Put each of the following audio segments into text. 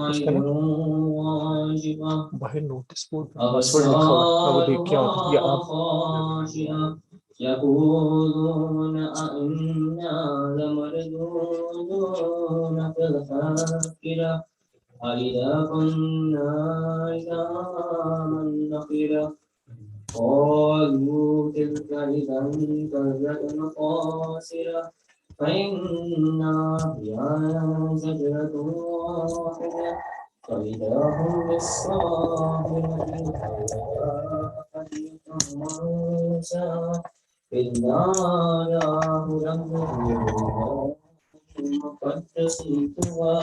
उसका ना बाहर नोटिस बोर्ड पासवर्ड लिखा हुआ है, अब वो देख के आओ या आप يقولون أئنا لمردودون في الحافرة أإذا كنا عظاما نخرة قالوا تلك إذا كرة خاسرة فإنا فيها زجرة واحدة فإذا هم بالصاخرة حديث موسى إذ ناداه ربه مقدس طوى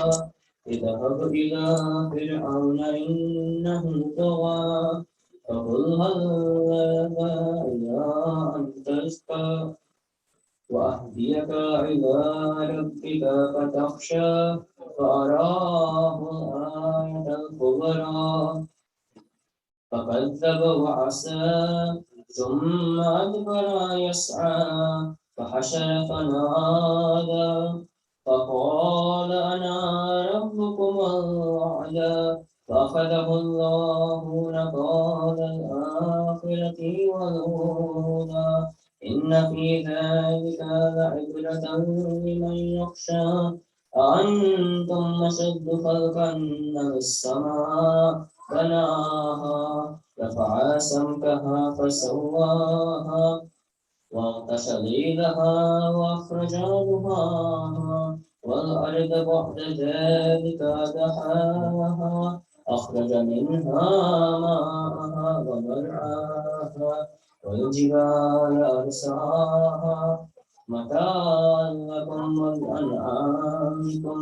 اذهب إلى فرعون إنه طغى فقل هل لك إلى أن تزكى وأهديك إلى ربك فتخشى فأراه الآية الكبرى فكذب وعصى ثم أدبر يسعى فحشر فنادى فقال أنا ربكم الأعلى فأخذه الله نكال الآخرة والأولى إن في ذلك لعبرة لمن يخشى أأنتم أشد خلقا من السماء بناها رفع سمكها فسواها واغطش ليلها وأخرج ضحاها والأرض بعد ذلك دحاها أخرج منها ماءها ومرعاها والجبال أرساها متاعا لكم ولأنعامكم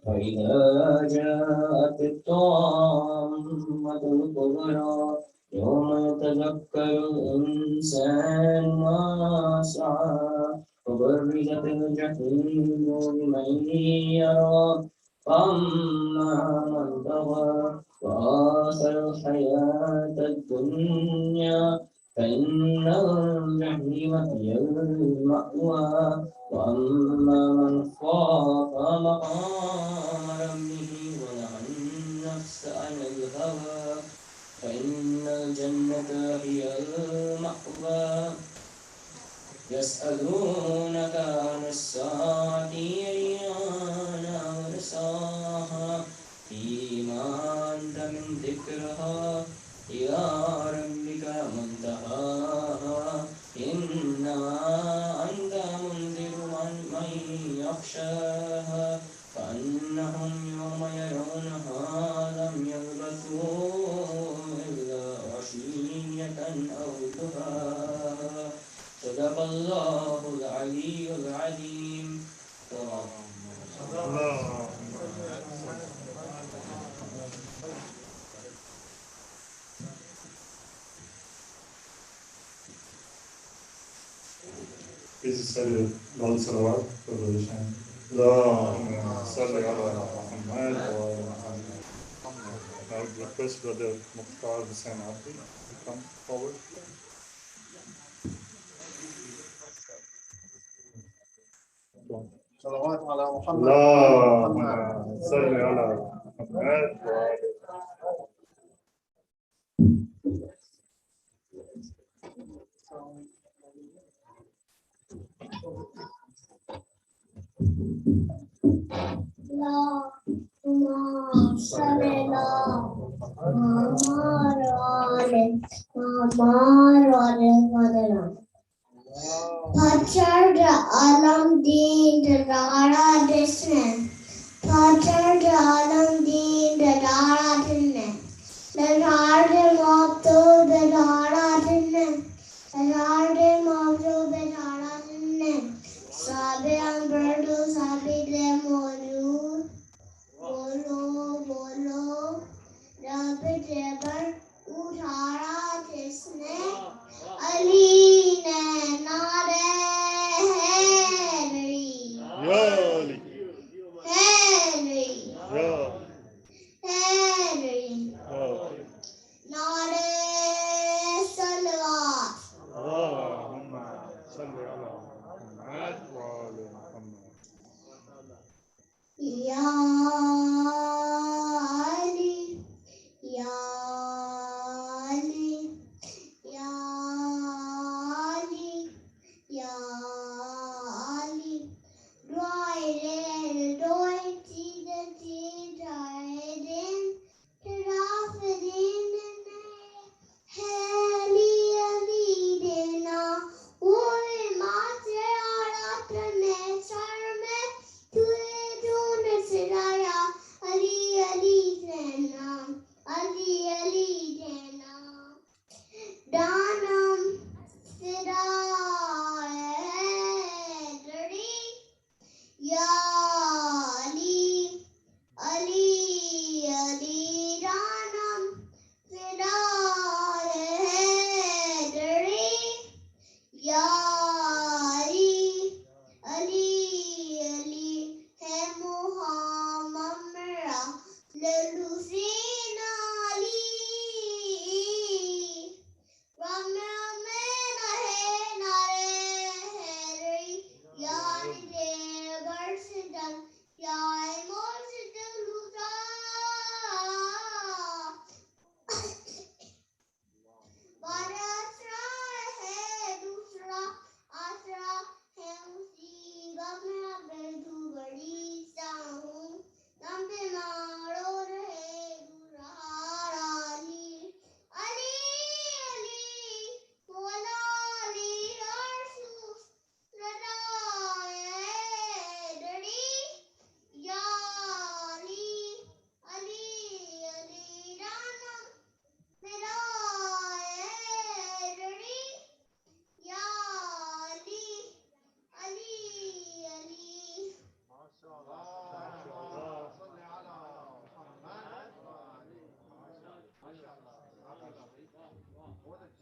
فإذا جاءت الطامة الكبرى يوم يتذكر الإنسان ما سعى وبرزت الجحيم لمن يرى فأما من طغى وآثر الحياة الدنيا فإن الجحيم هي المأوى وأما من خاف مقام ربه ونهى النفس عن الهوى فإن الجنة هي المأوى يسألونك عن الساعة أيان مرساها فيما أنت من ذكرها إلى ربك منتهاها إنما أنت منذر من يخشاها كأنهم يوم يرونها لم يلبثوا إلا عشية أو ضحاها صدق الله العلي العظيم. Please study all salawat for the Jashn. اللهم صل على محمد وعلى محمد. I would request Brother Mukhtar Hussain Abdi to come forward. صلوات على محمد. اللهم صل على محمد وعلى Pater de alam din de dara desne. Pater de alam din de dara desne. De dara de mapto de dara desne. De dara de mapto de dara desne. Sabe amberdo sabe de moju. Bolo bolo. Rabe jebar uthara desne. Ali ne nare Henry. Henry.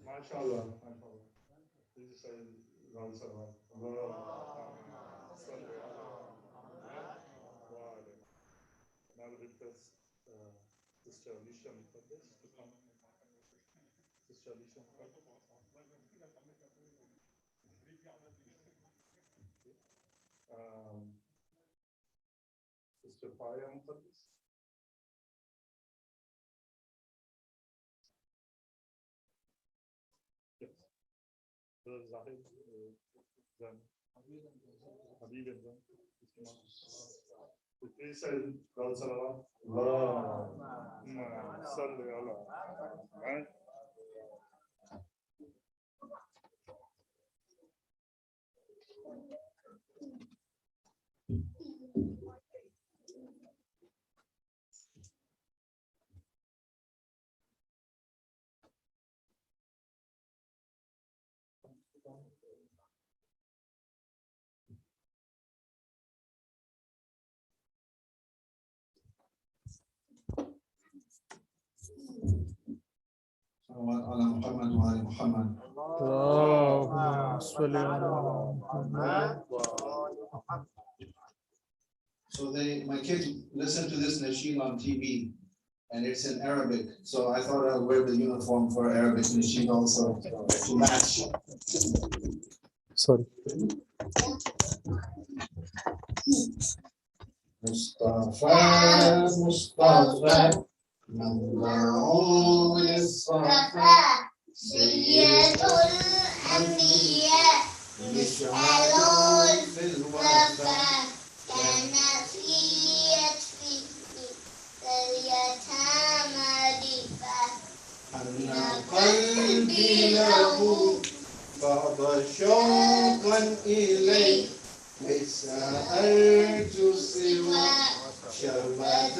MashaAllah. Please say Rasoolullah. Now request Sister Alicia Muqaddas to come. Sister Alicia Muqaddas. Sister Paya Muqaddas. Yes. Brother Zahid, then Habib and then. Please say Rasoolullah. S.A.W.W. Right? على محمد وآل محمد. اللهم صل على محمد. So my kids listen to this nasheed on TV, and it's in Arabic. So I thought I'd wear the uniform for Arabic nasheed also to match. Sorry. Mustafa, Mustafa, منبع للصفا سيد الأنبياء مشعل في الوفا كان في يكفيه اليتامى رفا أن قلبي له فاض شوقا إليه ليس أرجو سوى شربة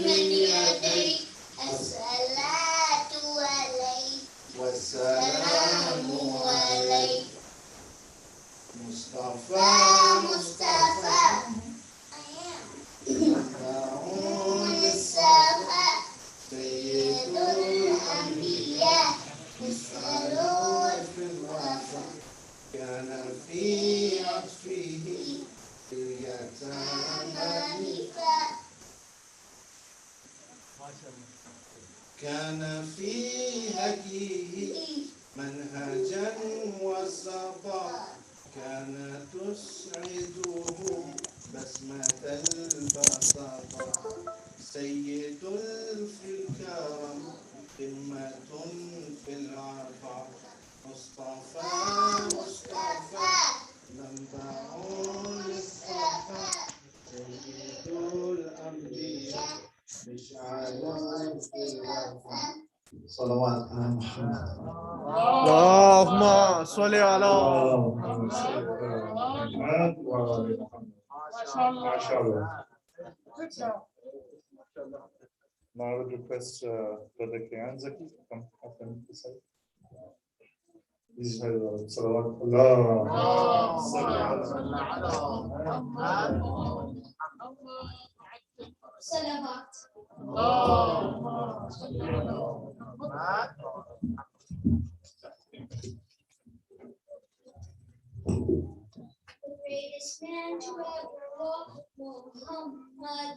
من يديه الصلاة عليه والسلام عليه مصطفى مصطفى مدعون الصفا سيد الأنبياء مسألون في الوفا كان في عطفه كان في هديه منهجا وصفا كان تسعده بسمة البسطة سيد في الكرم قمة في العطاء مصطفى مصطفى منبع للصفا سيد الأنبياء مشعل في الوفا صلوات على محمد. اللهم صل على MashaAllah. Now I would request Brother Kian Zaki to come up and decide. Please say Salawat. The greatest man to ever walk, Muhammad.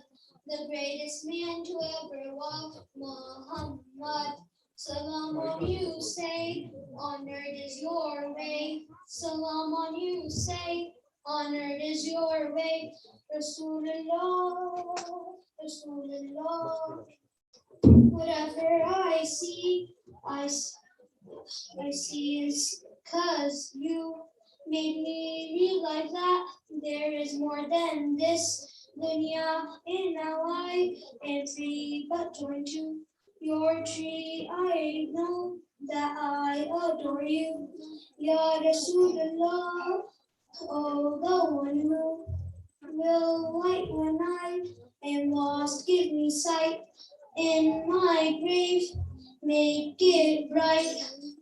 The greatest man to ever walk, Muhammad. Salam on you, say, honored is your way. Salam on you, say, honored is your way. Rasoolullah, Rasoolullah. Whatever I see is 'cause you made me realize that there is more than this dunya in our life and free but joined to your tree. I know that I adore you, Ya Rasoolullah, oh the one who will light when I am lost, give me sight in my grave, make it bright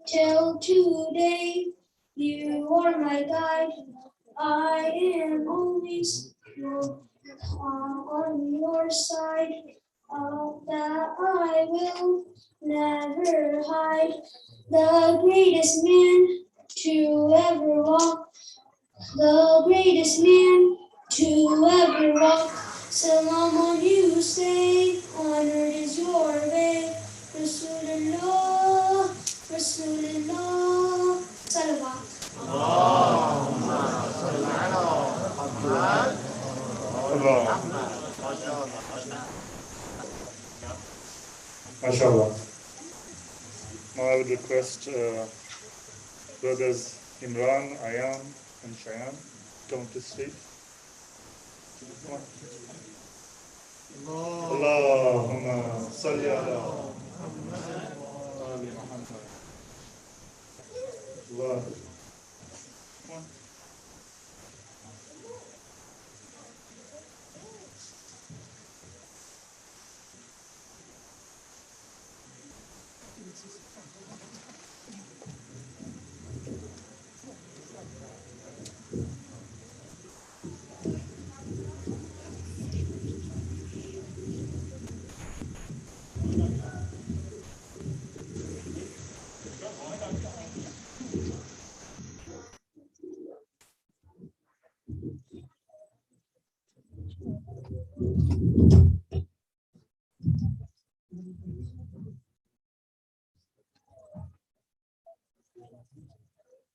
till today. You are my guide. I am always on your side. That I will never hide. the greatest man to ever walk, the greatest man to ever walk. Salam on you say, honored is your way. Rasoolullah, Rasoolullah, Salawat. Allah. MashaAllah. Now I would request brothers Imran, Ayam, and Shayan come to stage. Come on. Allahumma salli ala Ali Muhammad. Allah. Come on.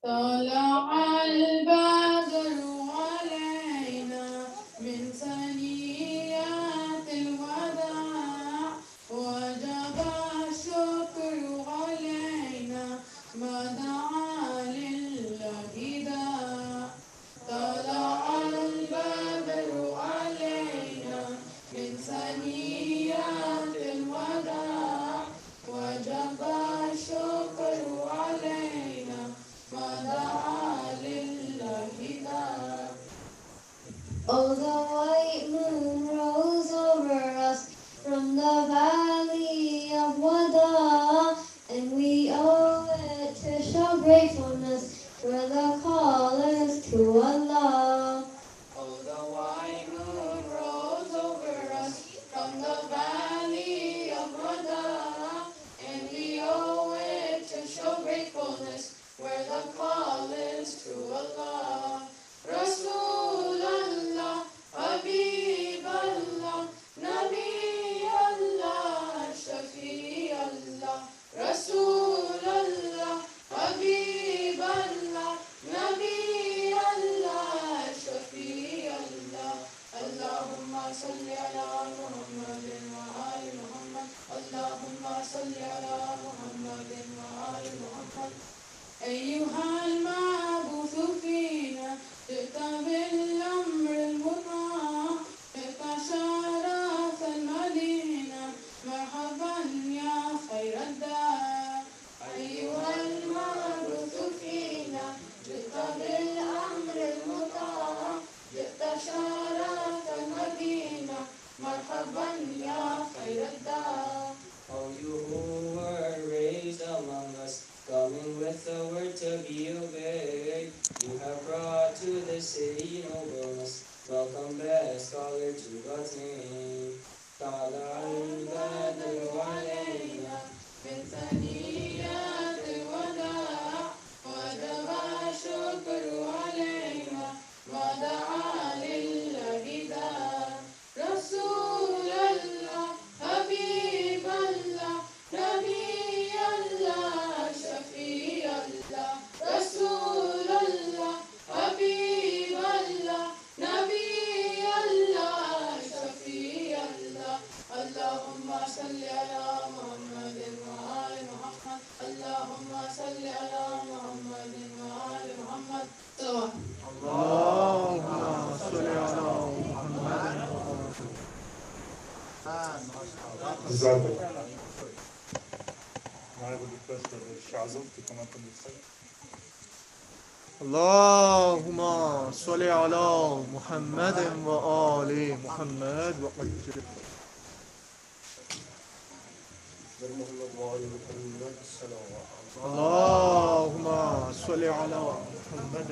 طلع البدر علينا من ثنيات الوداع وجب الشكر علينا ما دعا لله داع طلع البدر علينا من ثنيات الوداع وجب الشكر علينا Oh, the white moon rose over us from the valley of Wada, and we owe it to show gratefulness for the call is to Allah. Oh, the white moon rose over us from the valley of Wada, and we owe it to show gratefulness where the call is to Allah. Rasoolullah, Habib Allah, Nabi Allah, Shafi Allah. Rasoolullah, Habib Allah, Nabi Allah, Shafi Allah. Allahumma salli ala Muhammadin wa ali Muhammad. Allahumma salli ala Muhammadin wa ali Muhammad. أيها المعبوث فينا جئت بالأمر المطاع جئت شرف المدينة مرحبا يا خير الداع أيها المعبوث فينا جئت بالأمر المطاع جئت شرف المدينة مرحبا يا خير الداع. O you who were raised among us, coming with the word to be obeyed, you have brought to the city nobleness. Welcome, best scholar to God's name. طلع البدر علينا من ثنيات الوداع وجب الشكر علينا ما دعا لله داع. رسول الله، حبيب الله، نبي الله، شفيع الله. رسول الله، حبيب الله، نبي الله، شفيع الله. اللهم صل على محمد وآل محمد. اللهم صل على محمد وآل محمد. صلوات. اللهم صل على محمد. Jazakallah. Now I would request brother Shazam to come up on the stage. اللهم صل على محمد وآل محمد وأجل اللهم صل على محمد.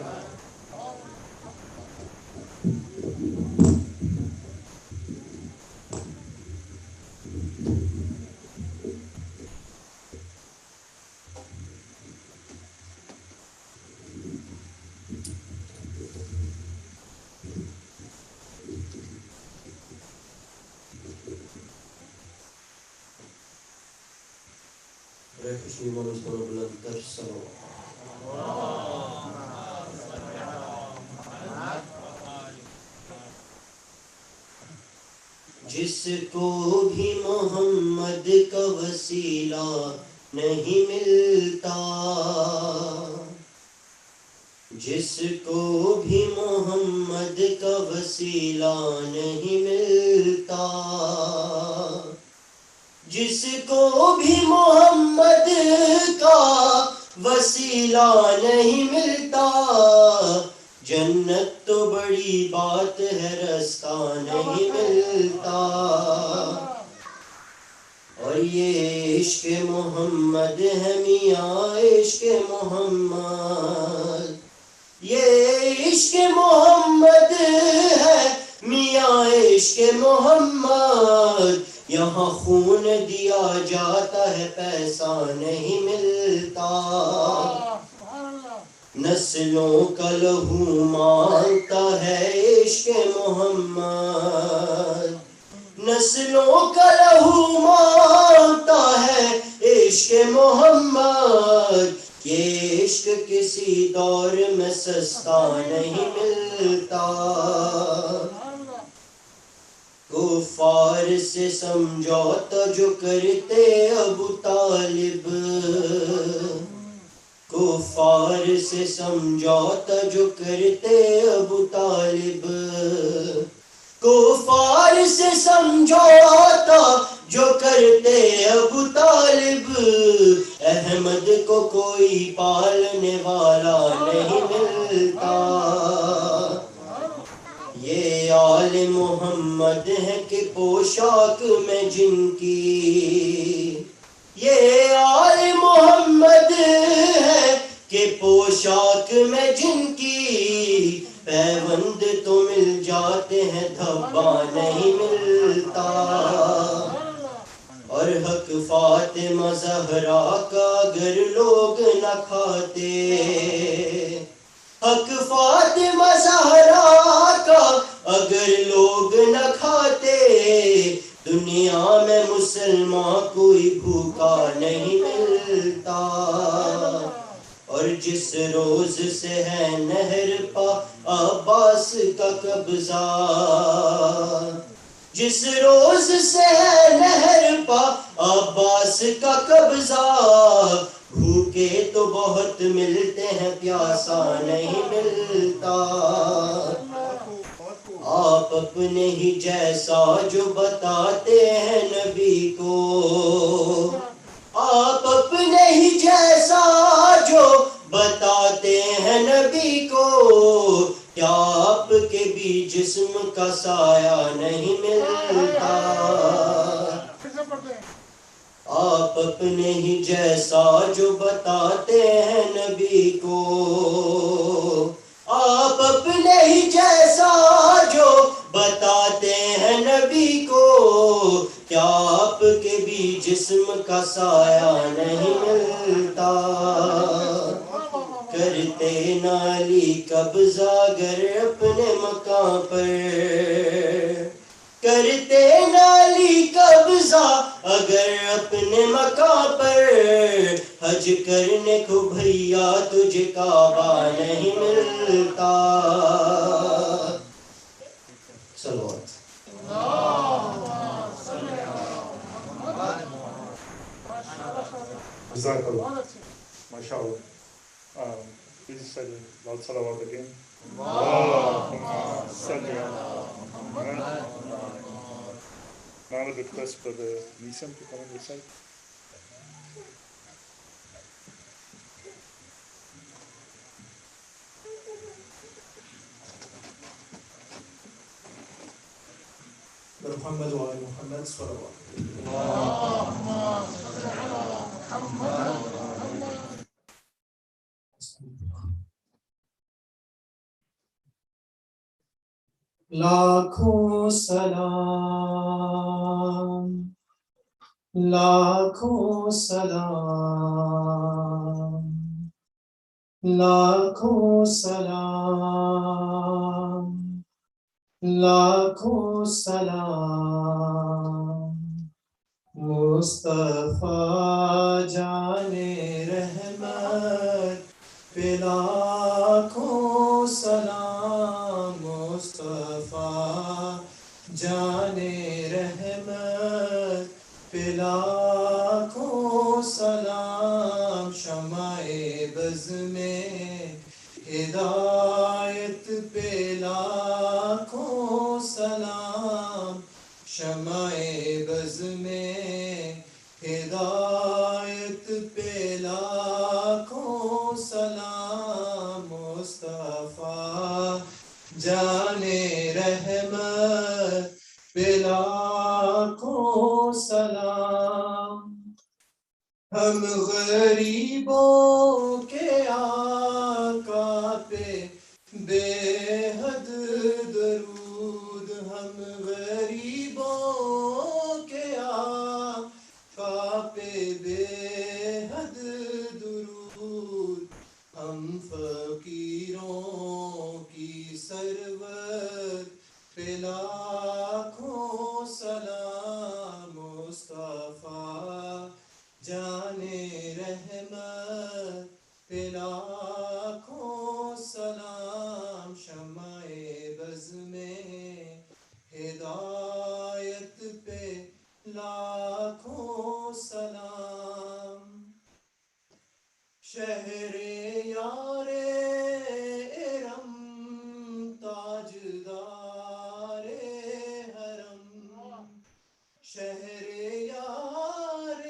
خوشنی منس پر بلند تر صلوات. جس کو بھی محمد کا وسیلہ نہیں ملتا، جس کو بھی محمد کا وسیلہ نہیں ملتا، جس کو بھی محمد کا وسیلہ نہیں ملتا، جنت تو بڑی بات ہے رستہ نہیں ملتا. اور یہ عشق محمد ہے میاں عشق محمد، یہ عشق محمد ہے میاں عشق محمد. یہاں خون دیا جاتا ہے پیسہ نہیں ملتا، نسلوں کا لہو مانگتا ہے عشق محمد، نسلوں کا لہو مانگتا ہے عشق محمد. یہ عشق کسی دور میں سستا نہیں ملتا. کفار سے سمجھوتا جو کرتے ابو طالب، کفار سے سمجھوتا جو کرتے ابو طالب، کفار سے سمجھوتا جو کرتے ابو طالب. احمد کو کوئی پالنے والا نہیں ملتا. یہ آل محمد ہے کہ پوشاک میں جن کی، یہ آل محمد ہے کہ پوشاک میں جن کی، پیوند تو مل جاتے ہیں دھبا نہیں ملتا. اور حق فاطمہ زہرا کا اگر لوگ نہ کھاتے، حق فاطمہ زہرا کا اگر لوگ نہ کھاتے، دنیا میں مسلمان کوئی بھوکا نہیں ملتا. اور جس روز سے ہے نہر پا عباس کا قبضہ، جس روز سے ہے نہر پا عباس کا قبضہ، بھوکے تو بہت ملتے ہیں پیاسا نہیں ملتا. آپ اپنے ہی جیسا جو بتاتے ہیں نبی کو، آپ اپنے ہی جیسا جو بتاتے ہیں نبی کو، کیا آپ کے بھی جسم کا سایہ نہیں ملتا. آپ اپنے ہی جیسا جو بتاتے ہیں نبی کو، آپ اپنے ہی جیسا جو بتاتے ہیں نبی کو، کیا آپ کے بھی جسم کا سایہ نہیں ملتا. کرتے نالی قبضہ گر اپنے مقام پر، کرتے نالی قبضہ اگر اپنے مقام پر، حج کرنے کو بھیا تجھے کعبہ نہیں ملتا. صلوات. جزاک اللہ. MashaAllah. Please say the loud salawat again. Now I request for the Nisam to come and recite. محمد وآل محمد صلوات. لاکھوں سلام، لاکھوں سلام، لاکھوں سلام، لاکھوں سلام مصطفیٰ جان رحمت پہ لاکھوں سلام مصطفیٰ جان رحمت پہ لاکھوں سلام شمع بز میں ہدایت پہ لاکھوں سلام شمع بز میں ہدایت پہ لاکھوں سلام مصطفیٰ جان رحمت پہ لاکھوں سلام ہم غریبوں کے آقا پہ بے حد درود ہم غریبوں کے آقا پہ بے حد درود ہم فقیروں کی سرور پہ لاکھوں سلام مصطفیٰ جان رحمت پہ لاکھوں سلام شمع بز میں ہدایت پہ لاکھوں سلام شہر یار ارم تاجدار حرم شہر یار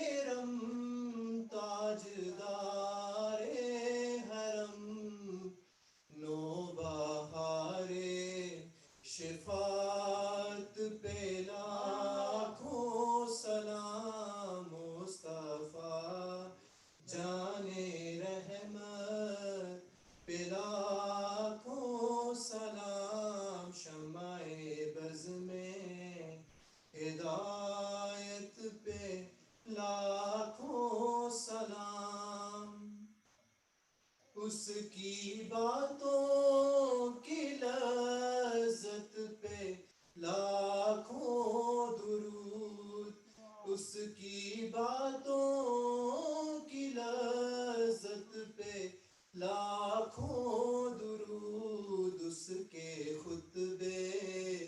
ارم تاجدار حرم نو بہار شفاعت پہ لاکھوں سلام مصطفیٰ جان رحمت پہ لاکھوں سلام شمع بز میں ہدایت پہ لاکھوں سلام اس کی باتوں کی لذت پہ لاکھوں درود اس کی باتوں کی لذت پہ لاکھوں درود اس کے خطبے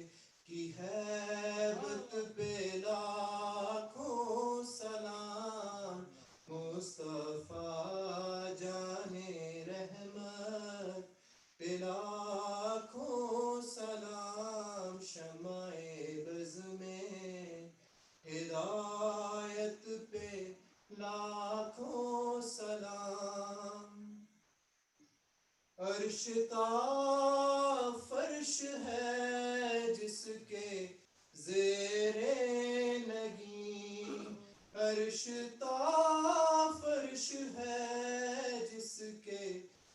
کی ہیبت پہ لاکھوں سلام مصطفیٰ جان رحمت پہ لاکھوں سلام شمع بز میں ہدایت پہ لاکھوں سلام عرش تا فرش ہے جس کے زیر نگیں عرش تا فرش ہے جس کے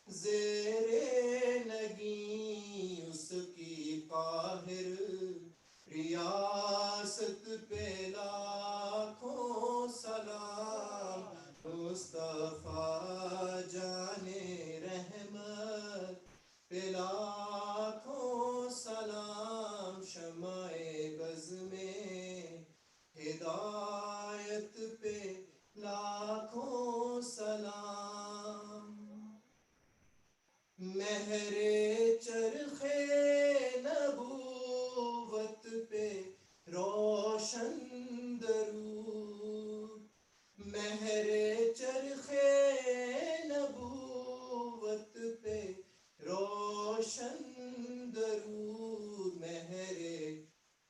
زیر نگیں اس کی قاہر ریاست پہ لاکھوں سلام مصطفیٰ جان رحمت پہ لاکھوں سلام شمع بز میں ہدایت پہ لاکھوں سلام مہر چرخ نبوت پہ روشن درود مہر چرخ نبوت پہ روشن درود مہر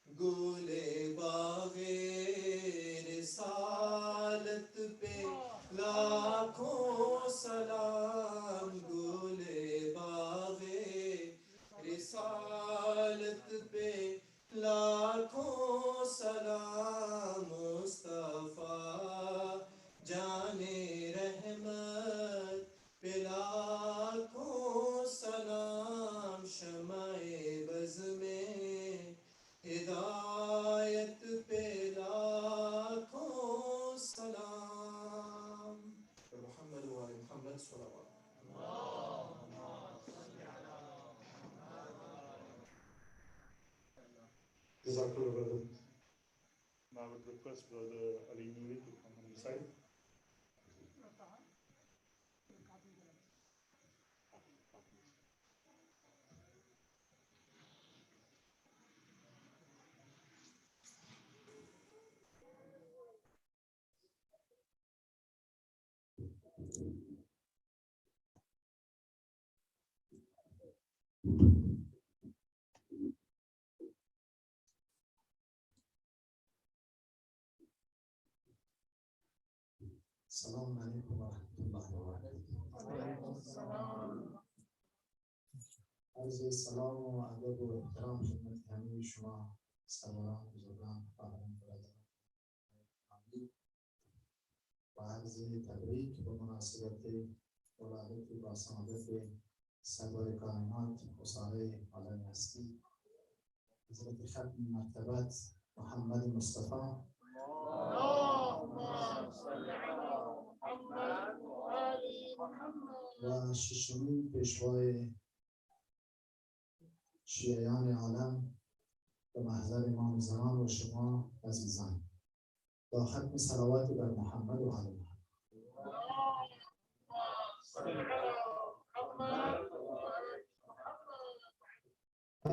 گل باغ رسالت پہ لاکھوں سلام گل باغ رسالت پہ لاکھوں سلام مصطفیٰ جان رحمت پہ لاکھوں سلام شمع بز میں ہدایت پہ لاکھوں سلام محمد وآل محمد صلوات جزاک اللہ brother. Now with the request Brother Ali Nuri to come on the side. السلام علیکم و رحمت الله و برکاته. عرض سلام و ادب و احترام خدمت همه شما سروران، بزرگان، خواهران، برادران و عرض تبریک به مناسبت ولادت با سعادت سرور کائنات مصاحب عالم هستی حضرت ختم مرتبت محمد مصطفی و ششمین پیشوای شیعیان عالم به محضر امام زمان و شما عزیزان با ختم صلوات بر محمد و آل محمد.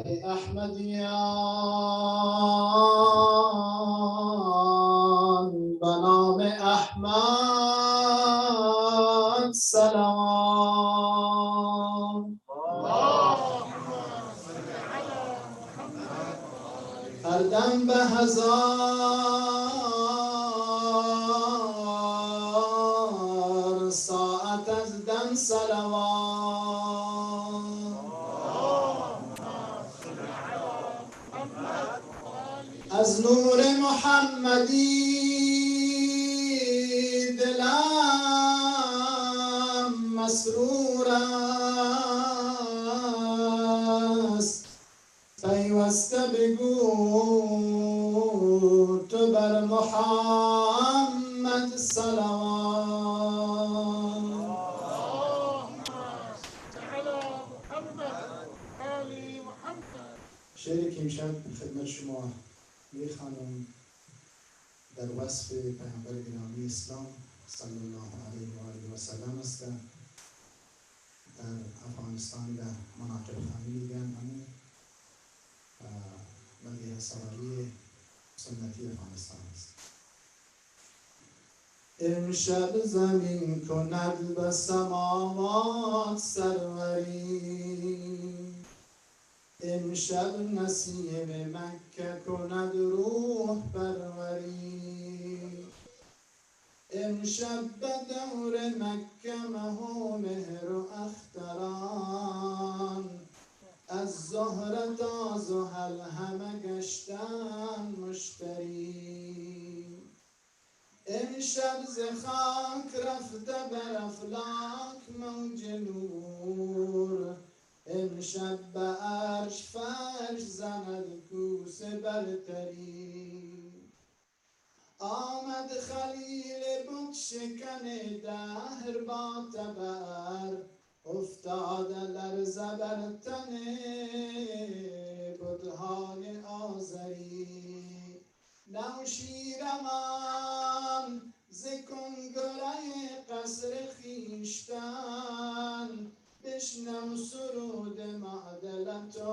ای احمدیان به نام احمد سلام. هر دم به هزار ساعت از دم صلوات. از نور محمدی دلم مسرور است، پیوسته بگو تو بر محمد صلوات. شعری که امشب خدمت شما میخوانم در وصف پیامبر گرامی اسلام صلی الله علیه و آله و سلم است. در افغانستان در مناطق خانی میگن همون مدیح سرایی سنتی افغانستان است. امشب زمین کند به سماوات سروری، امشب نسیم مکه کند روح پروری، امشب به دور مکه مه و مهر و اختران، از زهره تا زحل همه گشتن مشتری، امشب ز خاک رفته بر افلاک موج نور، امشب به عرش فرش زند کوس برتری، آمد خلیل بت شکن دهر با تبر، افتاد لرزه بر تن بتهای آزری، نوشیروان ز کنگره قصر خویشتن، بشنو سرود معدلت و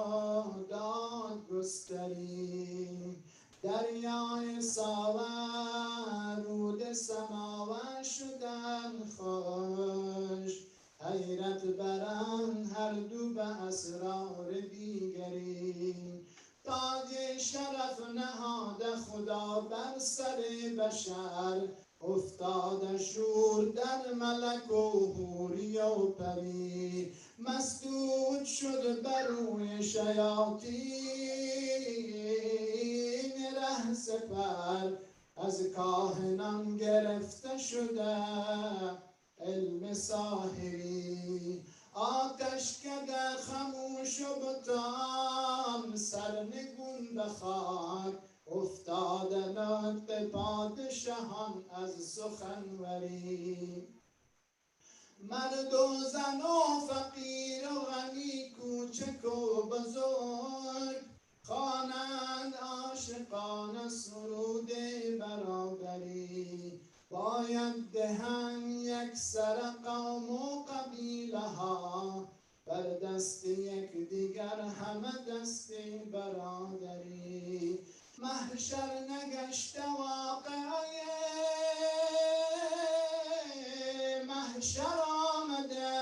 دادگستری، دریای ساور رود سماور شدن خوش، حیرت برند هر دو به اسرار دیگری، تاج شرف نهاده خدا بر سر بشر، افتاد شور در ملک و حوری و پری، مسدود شد بر روی شیاطین ره سپر، از کاهنان گرفته شده علم ساحری، آتش کده خموش و بتان سرنگون به خاک، افتاد نطق پادشاهان از سخنوری، مرد و زن و فقیر و غنی کوچک و بزرگ، خوانند عاشقان سرود برادری، باید دهن یک سر قوم و قبیله ها، بر دست یک دیگر همه دست برادری. محشر نگشته واقعه محشر آمده،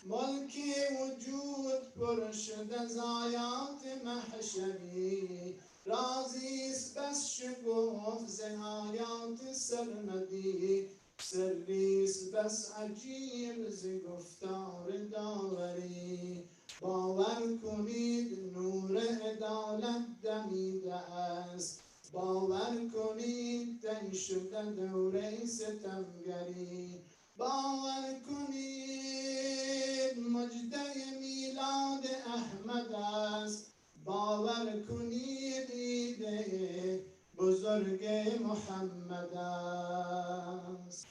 ملک وجود پر شده زایات محشری، رازیست بس شگفت ز آیات سرمدی، سریست بس عجیب ز گفتار داوری. باور کنید نور عدالت دمیده است، باور کنید طی شده دوره ستمگری، باور کنید مجده میلاد احمد است، باور کنید عید بزرگ محمد است.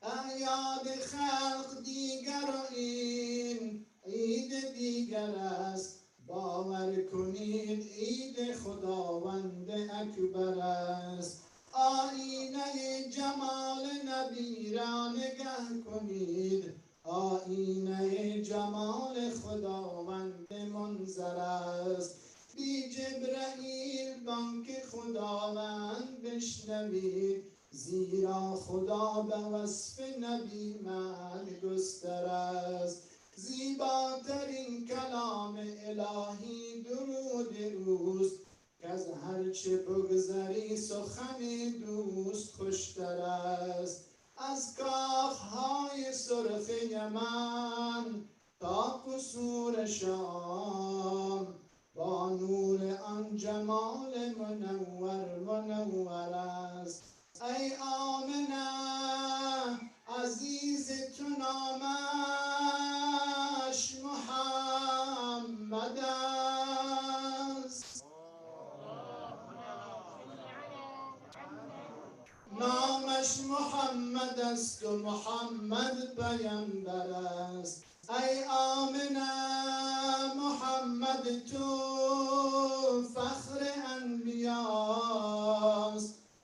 اعیاد خلق دیگر و این عید دیگر است، باور کنید عید خداوند اکبر است. آینه جمال نبی را نگه کنید، آینه جمال خداوند منظر است. بی جبرئیل بانک خداوند بشنوید، زیرا خدا به وصف نبی من گستر است. زیباترین کلام الهی درود اوست، که از هرچه بگذری سخن دوست خوشتر است. از کاخهای سرخ یمن تا قصور شام، با نور آن جمال منور است. ای آمنه عزیز تو نامش محمد است، نامش محمد است و محمد پیامبر است. ای آمنه محمد تو فخر انبیاست،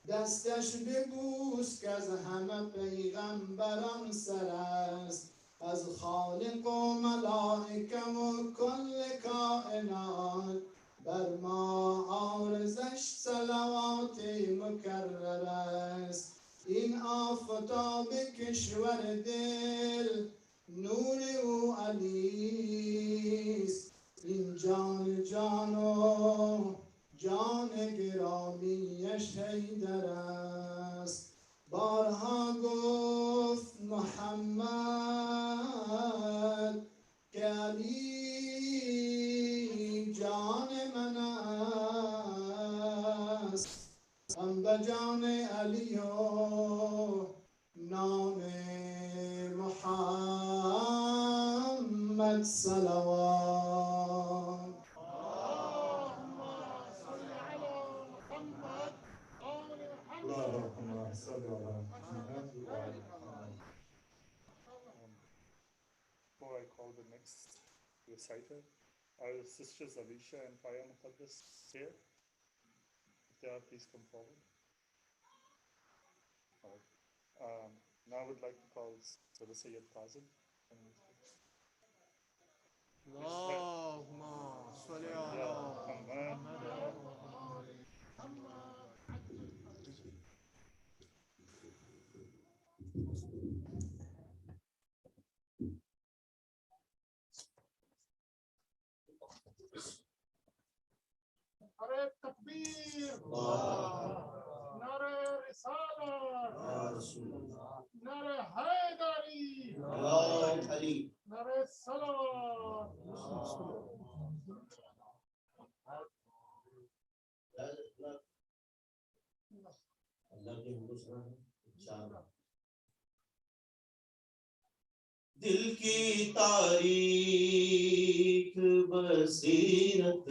دستش ببوس که از همه پیغمبران سر است. از خالق و ملائکه و کل کائنات، بر ما عارضش صلوات مکرر است. این آفتاب کشور دل نور او علیست، این جان جان و جان گرامیش حیدر است. بارها گفت محمد که علی جان من است، هم به جان علی و نام محمد صلوات. اللهم صل على محمد وعلى محمد. Before I call the next reciter, our sisters Alicia and Paya Muqaddas here. If they are, please come forward. All right. Now I would like to call Sada Sayyid Kazim. اللهم صل على محمد. نعره تکبیر، نعره رسالت، نعره حیدری، نعره صلوات. दिल की तारीख बसीरत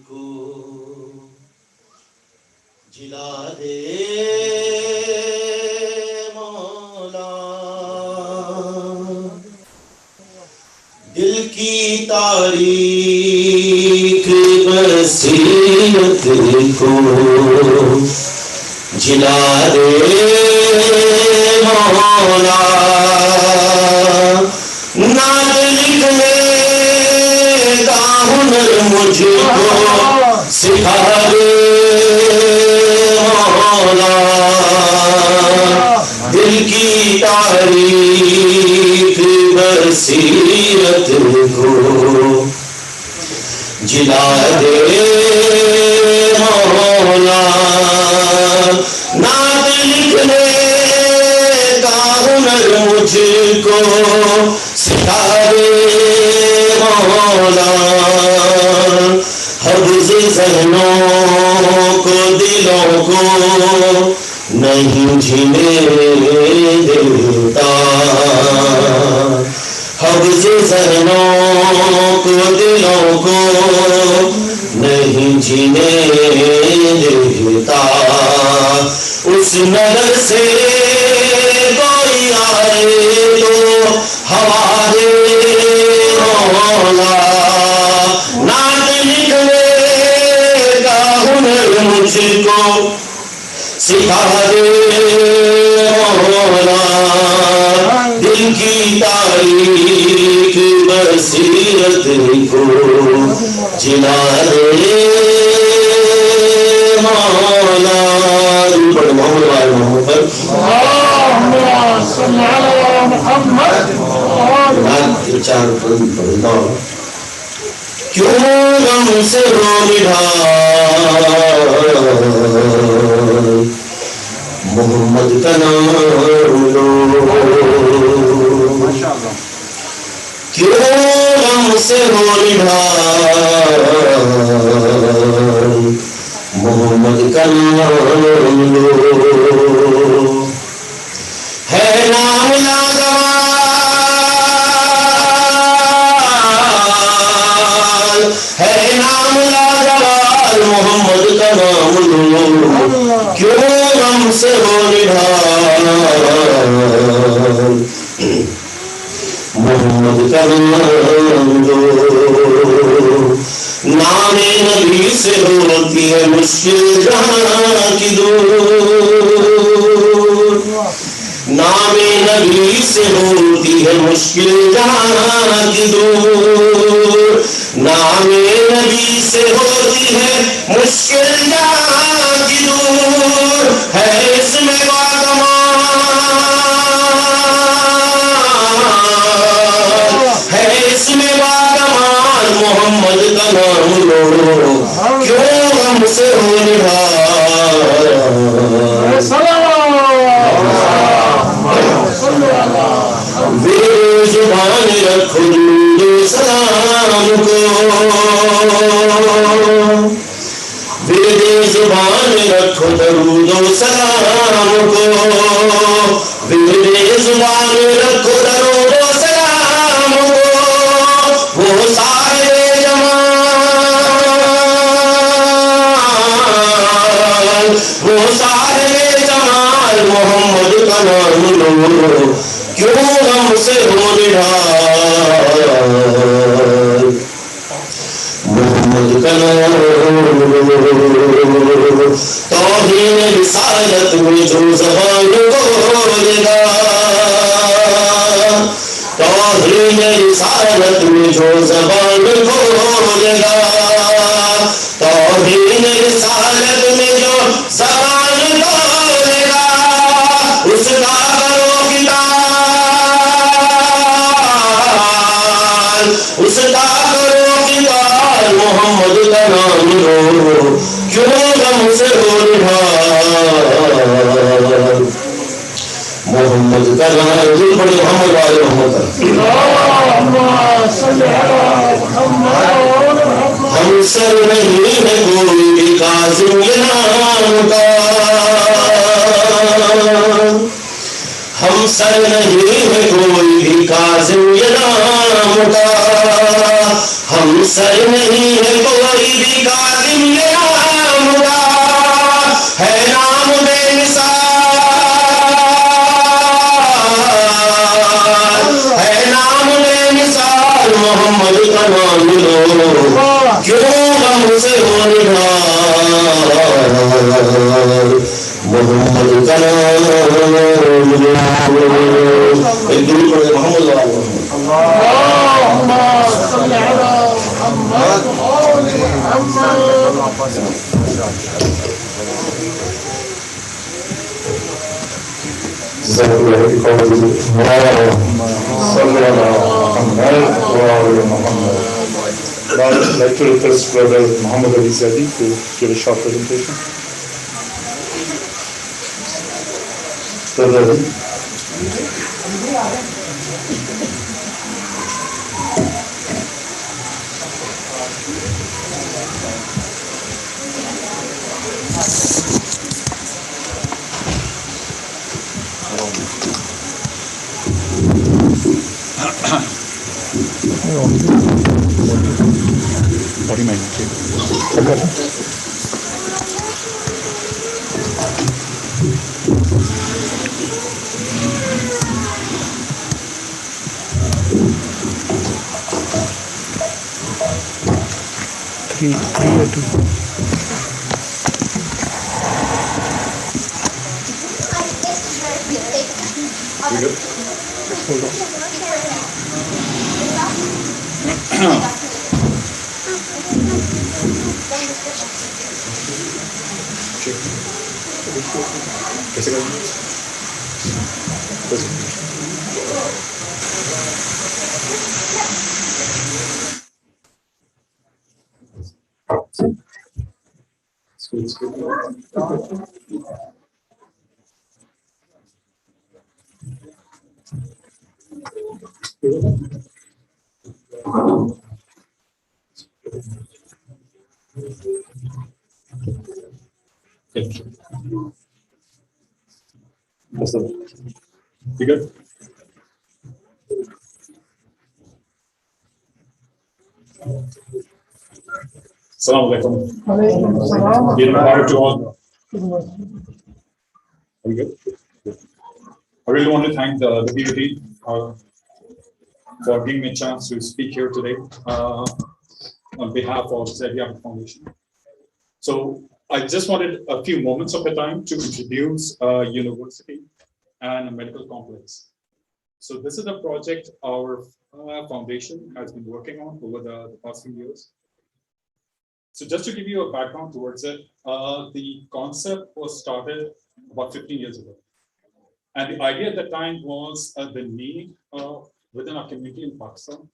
को जिला दे मौला, दिल की تاریخ بصیرت کو جلا دے مولا، نعت لکھنے کا ہنر مجھ کو سکھا دے مولا، دل کی تاریخ بصیرت کو جلا دے مولا، نعت لکھنے کا ہنر مجھ کو سکھا دے مولا، حفظ ذہنوں کو دلوں کو نہیں جھینے دیتا، حفظ ذہنوں کو دلوں کو نہیں جینے دیتا، اس نظر سے کوئی آئے تو ہوا دے مولا، نعت لکھنے کا ہنر مجھ کو سکھا دے مولا، دل کی تاریخ بصیرت کو جلا دے مولا۔ محمد وآل محمد چار پڑھتا ہوں۔ کیوں غم سے رو نڈھال محمد کا نام لو، کیوں غم سے رو نڈھال محمد کا نام لو، ہے نام لاجوال، ہے نام لاجوال محمد کا نام لو، کیوں غم سے رو نڈھال محمد کا نام لو، نام نبی سے ہوتی ہے مشکل جہاں کی دور، نام نبی سے ہوتی ہے مشکل جہاں کی دور، نام نبی سے ہوتی ہے مشکل جہاں کی دور، ہے اس میں بادمان، ہے اس میں بادمان محمد کا نام لو، کیوں ہم سے ہو نڈھال، میری زبان رکھو درود سلام کو، میری زبان رکھو درود سلام کو، میری زبان رکھو درود سلام کو، وہ سارے جمال، وہ سارے جمال محمد کا نام لو، کیوں ہم سے ہو نڈھال محمد کا نام لو، توہین رسالت میں جو زبان بولے گا، توہین رسالت میں جو زبان بولے گا، توہین رسالت میں جو زبان بولے گا، اس کا کرو قتال، اس کا کرو قتال محمد کا نام لو، کیوں غم سے ہو نڈھال محمد کا نام لو، بڑے محمد والے محمد ہم سر نہیں ہے کوئی بھی کاظم یہ نام کا، ہم سر نہیں ہے کوئی بھی کاظم یہ نام کا، ہم سر نہیں ہے کوئی بھی کاظم یہ نام کا، ہے نام بے مثال، ہے نام بے مثال محمد کا نام Now I'd like to request Brother Muhammad Ali Sadiq to give a short presentation. Brother Ali. You good? Assalamu alaikum. Dear Mubarak to all. Are you good? I really want to thank the PVT for giving me a chance to speak here today on behalf of S.A.W.W Foundation. So I just wanted a few moments of the time to introduce a university and a medical complex. So this is a project our foundation has been working on over the past few years. So just to give you a background towards it, the concept was started about 15 years ago. And the idea at the time was the need within our community in Pakistan.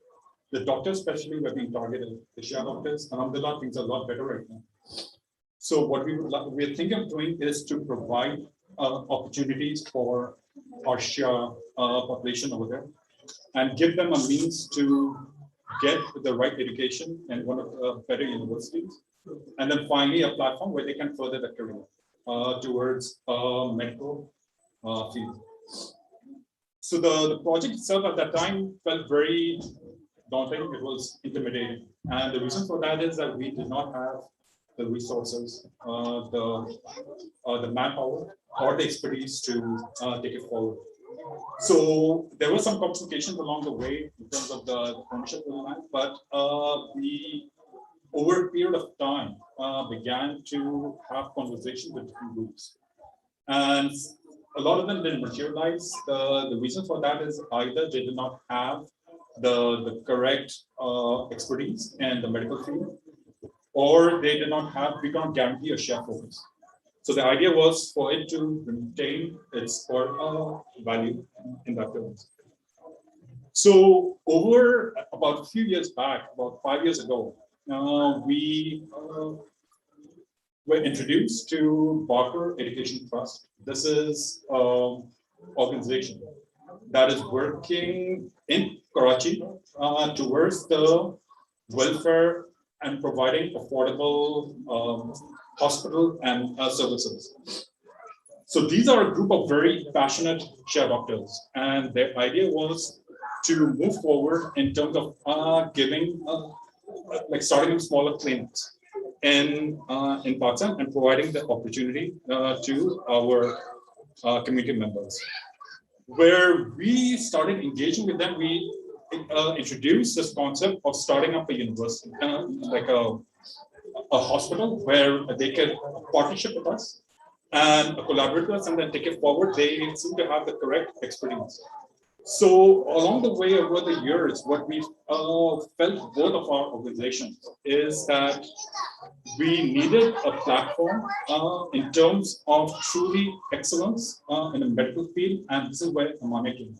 The doctors especially were being targeted, the Shia doctors, and alhamdulillah, things are a lot better right now. So what we're thinking of doing is to provide opportunities for our Shia population over there and give them a means to get the right education in one of the better universities. And then finally a platform where they can further their career towards medical field. So the project itself at that time felt very daunting. It was intimidating. And the reason for that is that we did not have the resources, the manpower, or the expertise to take it forward. So there were some complications along the way in terms of the ownership of the land, but we, over a period of time, began to have conversations with different groups. And a lot of them didn't materialize. The reason for that is either they did not have the correct expertise in the medical field, or they did not have, we can't guarantee a share focus. So the idea was for it to retain its core value in that terms. So over about a few years back, about 5 years ago, we were introduced to Barker Education Trust. This is an organization that is working in Karachi towards the welfare and providing affordable hospital and services. So these are a group of very passionate Shia doctors, and their idea was to move forward in terms of giving, like starting smaller clinics in Pakistan and providing the opportunity to our community members. Where we started engaging with them, we introduced this concept of starting up a university, like a hospital where they can partnership with us and collaborate with us and then take it forward. They seem to have the correct expertise. So along the way over the years, what we felt both of our organizations is that we needed a platform in terms of truly excellence in the medical field, and this is where Imam came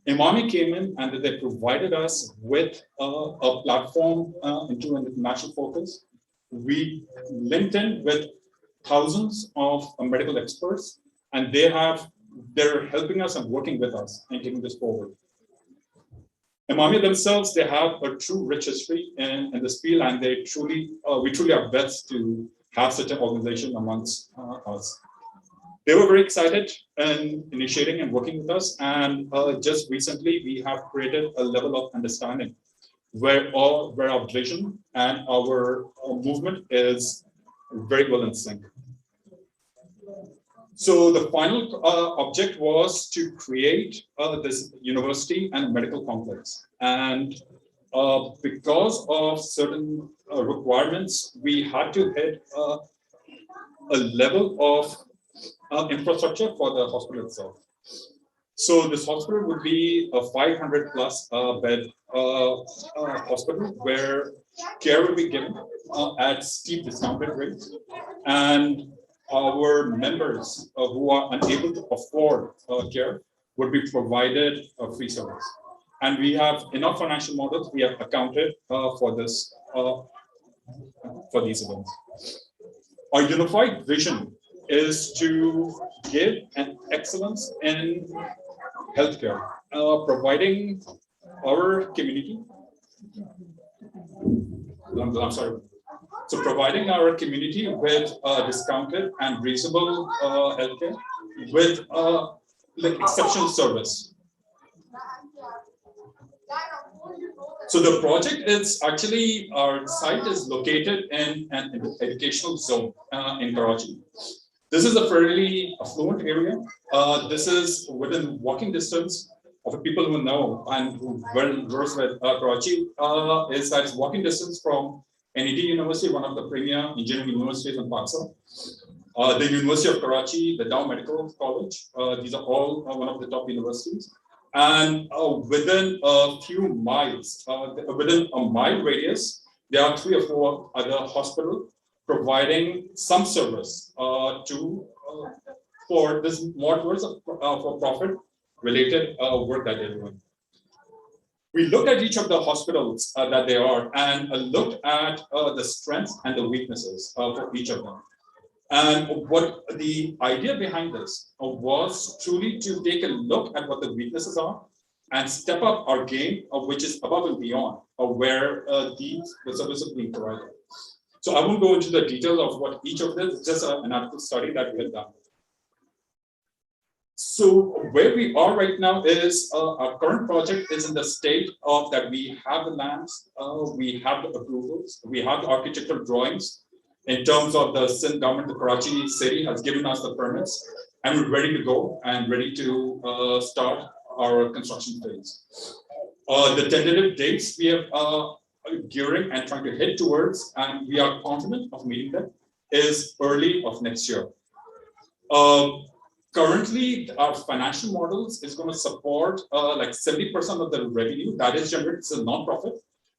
in. Imam came in and they provided us with a platform into an international focus. We linked in with thousands of medical experts, and they're helping us and working with us and taking this forward. Imam themselves, they have a true rich history in this field, and we truly are blessed to have such an organization amongst us. They were very excited in initiating and working with us, and just recently we have created a level of understanding where our vision and our movement is very well in sync. So the final object was to create this university and medical complex. And because of certain requirements, we had to hit a level of infrastructure for the hospital itself. So this hospital would be a 500 plus bed hospital where care will be given at steep discounted rates, and our members who are unable to afford care would be provided a free service. And we have enough financial models. We have accounted for this for these events. Our unified vision is to give an excellence in healthcare, providing our community. I'm sorry. So providing our community with discounted and reasonable healthcare with like exceptional service. So the project is actually, our site is located in an educational zone in Karachi. This is a fairly affluent area. This is within walking distance of people who know and who well versed with Karachi, is that it's walking distance from NED University, one of the premier engineering universities in Pakistan, the University of Karachi, the Dow Medical College. These are all one of the top universities. And within a few miles, within a mile radius, there are 3 or 4 other hospitals providing some service for this more towards for profit related work that they're doing. We looked at each of the hospitals that they are and looked at the strengths and the weaknesses for each of them. And what the idea behind this was truly to take a look at what the weaknesses are and step up our game, which is above and beyond where the services are being provided. So I won't go into the details of what each of this is, just an analytical study that we have done. So where we are right now is our current project is in the state of that we have the lands, we have the approvals, we have the architectural drawings. In terms of the Sindh government, the Karachi city has given us the permits, and we're ready to go and ready to start our construction phase. The tentative dates we have gearing and trying to head towards, and we are confident of meeting them, is early of next year. Currently, our financial models is going to support like 70% of the revenue that is generated as a non-profit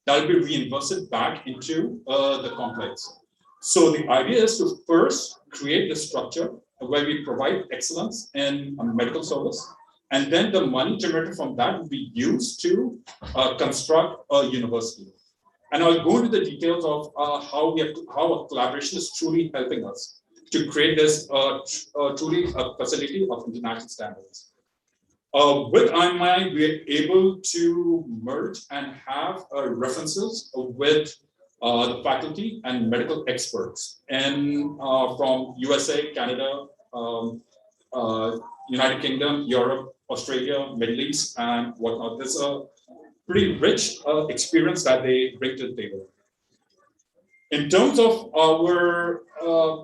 that will be reinvested back into the complex. So the idea is to first create the structure where we provide excellence in medical service, and then the money generated from that will be used to construct a university. And I'll go into the details of how a collaboration is truly helping us to create this truly a facility of international standards. With IMI, we're able to merge and have references with the faculty and medical experts from USA, Canada, United Kingdom, Europe, Australia, Middle East, and whatnot. There's a pretty rich experience that they bring to the table. In terms of our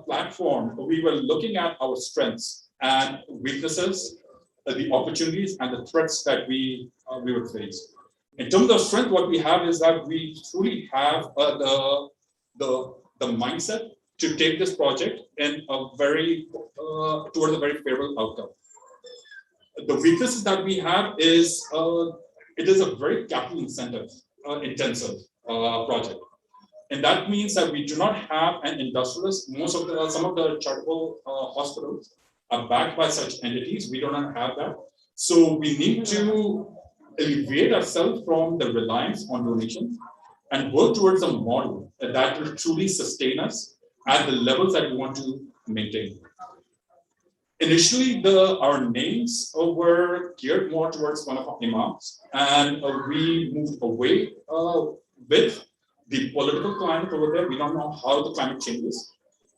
platform, we were looking at our strengths and weaknesses, the opportunities and the threats that we would face. In terms of strength, what we have is that we truly have the mindset to take this project in a very towards a very favorable outcome. The weaknesses that we have is it is a very capital intensive project. And that means that we do not have an industrialist. Some of the charitable hospitals are backed by such entities. We do not have that. So we need to alleviate ourselves from the reliance on donations and work towards a model that will truly sustain us at the levels that we want to maintain. Initially, our names were geared more towards one of our imams, and we moved away with the political climate over there. We don't know how the climate changes,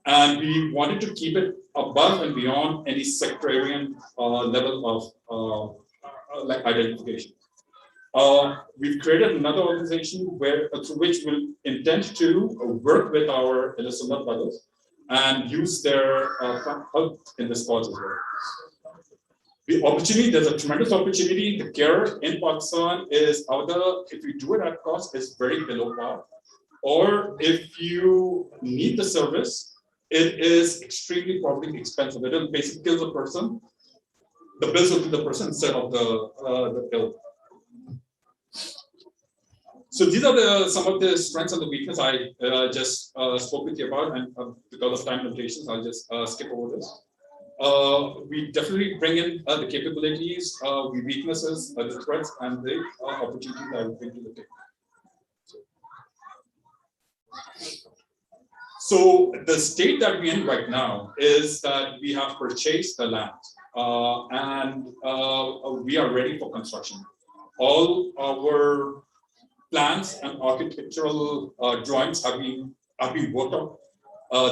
and we wanted to keep it above and beyond any sectarian level of like identification. We've created another organization through which we'll intend to work with our Rasoolullah brothers and use their help in this cause as well. The opportunity, there's a tremendous opportunity. The care in Pakistan is either, if you do it at cost, is very below par, or if you need the service, it is extremely probably expensive. It will basically kill the person. The bills will kill the person instead of the pill. So these are some of the strengths and the weakness I just spoke with you about, and because of time limitations, I'll just skip over this. We definitely bring in the capabilities, the weaknesses, the threats, and the opportunities that we bring to the table. So the state that we're in right now is that we have purchased the land and we are ready for construction. All our plans and architectural drawings have been worked out.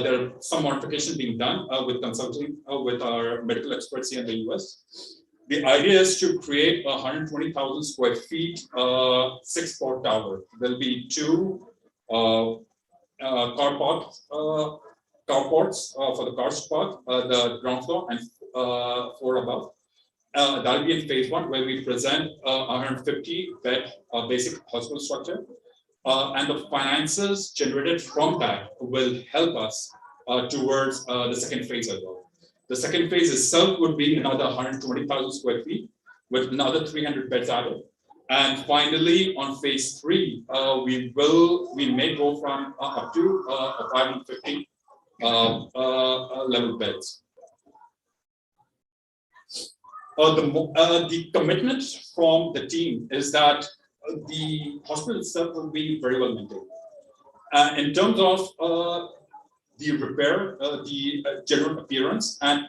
There are some modifications being done with consulting with our medical experts here in the US. The idea is to create a 120,000 square feet 6-port tower. There'll be 2 carports for the cars to park, the ground floor, and 4 above. That'll be in phase 1, where we present 150-bed basic hospital structure. And the finances generated from that will help us towards the second phase as well. The second phase itself would be another 120,000 square feet with another 300 beds added. And finally, on phase 3, we may go from up to 550 level beds. The commitment from the team is that the hospital itself will be very well maintained. In terms of the repair, the general appearance, and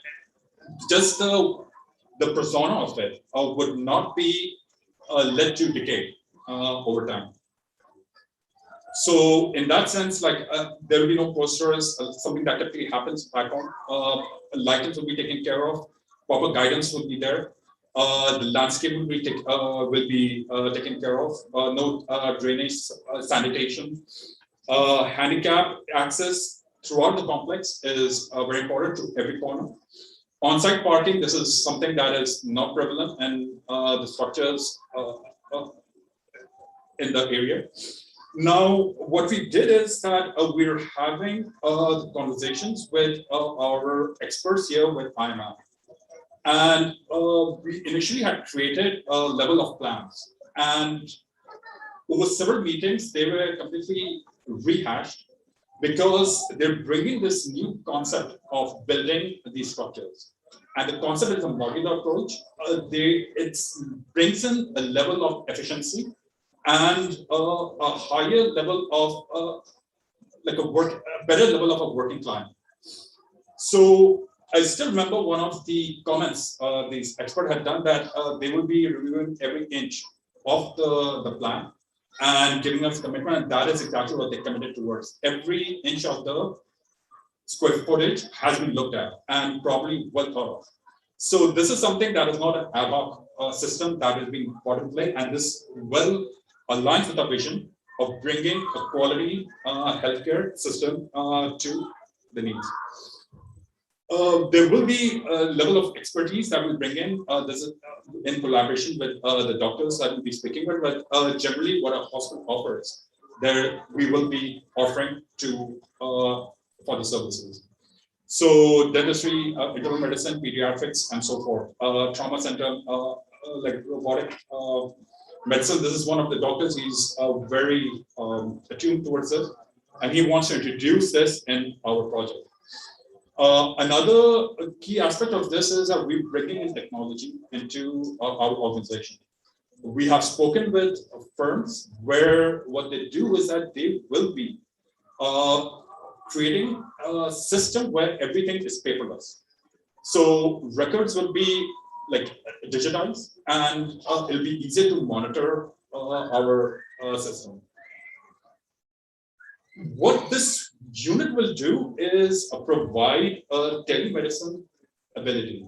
just the persona of it would not be led to decay over time. So in that sense, like there will be no posters, something that typically happens back home. Lighting will be taken care of, proper guidance will be there. The landscape will be taken care of. No drainage, sanitation, handicap access throughout the complex is very important to every corner. On-site parking, this is something that is not prevalent in the structures in the area. Now, what we did is that we're having conversations with our experts here with Imam. And we initially had created a level of plans. And over several meetings, they were completely rehashed because they're bringing this new concept of building these structures. And the concept is a modular approach. It brings in a level of efficiency and a higher level of better level of a working climate. So I still remember one of the comments these experts had done that they will be reviewing every inch of the plan and giving us commitment, and that is exactly what they committed towards. Every inch of the square footage has been looked at and probably well thought of. So this is something that is not an ad hoc system that is being put in play, and this well aligns with our vision of bringing a quality healthcare system to the needs. There will be a level of expertise that we'll bring in. This is in collaboration with the doctors that we'll be speaking with, but generally what a hospital offers, there we will be offering to for the services. So dentistry, internal medicine, pediatrics, and so forth. Trauma center, like robotic medicine. This is one of the doctors. He's very attuned towards it, and he wants to introduce this in our project. Another key aspect of this is that we're bringing in technology into our organization. We have spoken with firms where what they do is that they will be creating a system where everything is paperless. So records will be like digitized, and it'll be easier to monitor our system. What this unit will do is provide a telemedicine ability.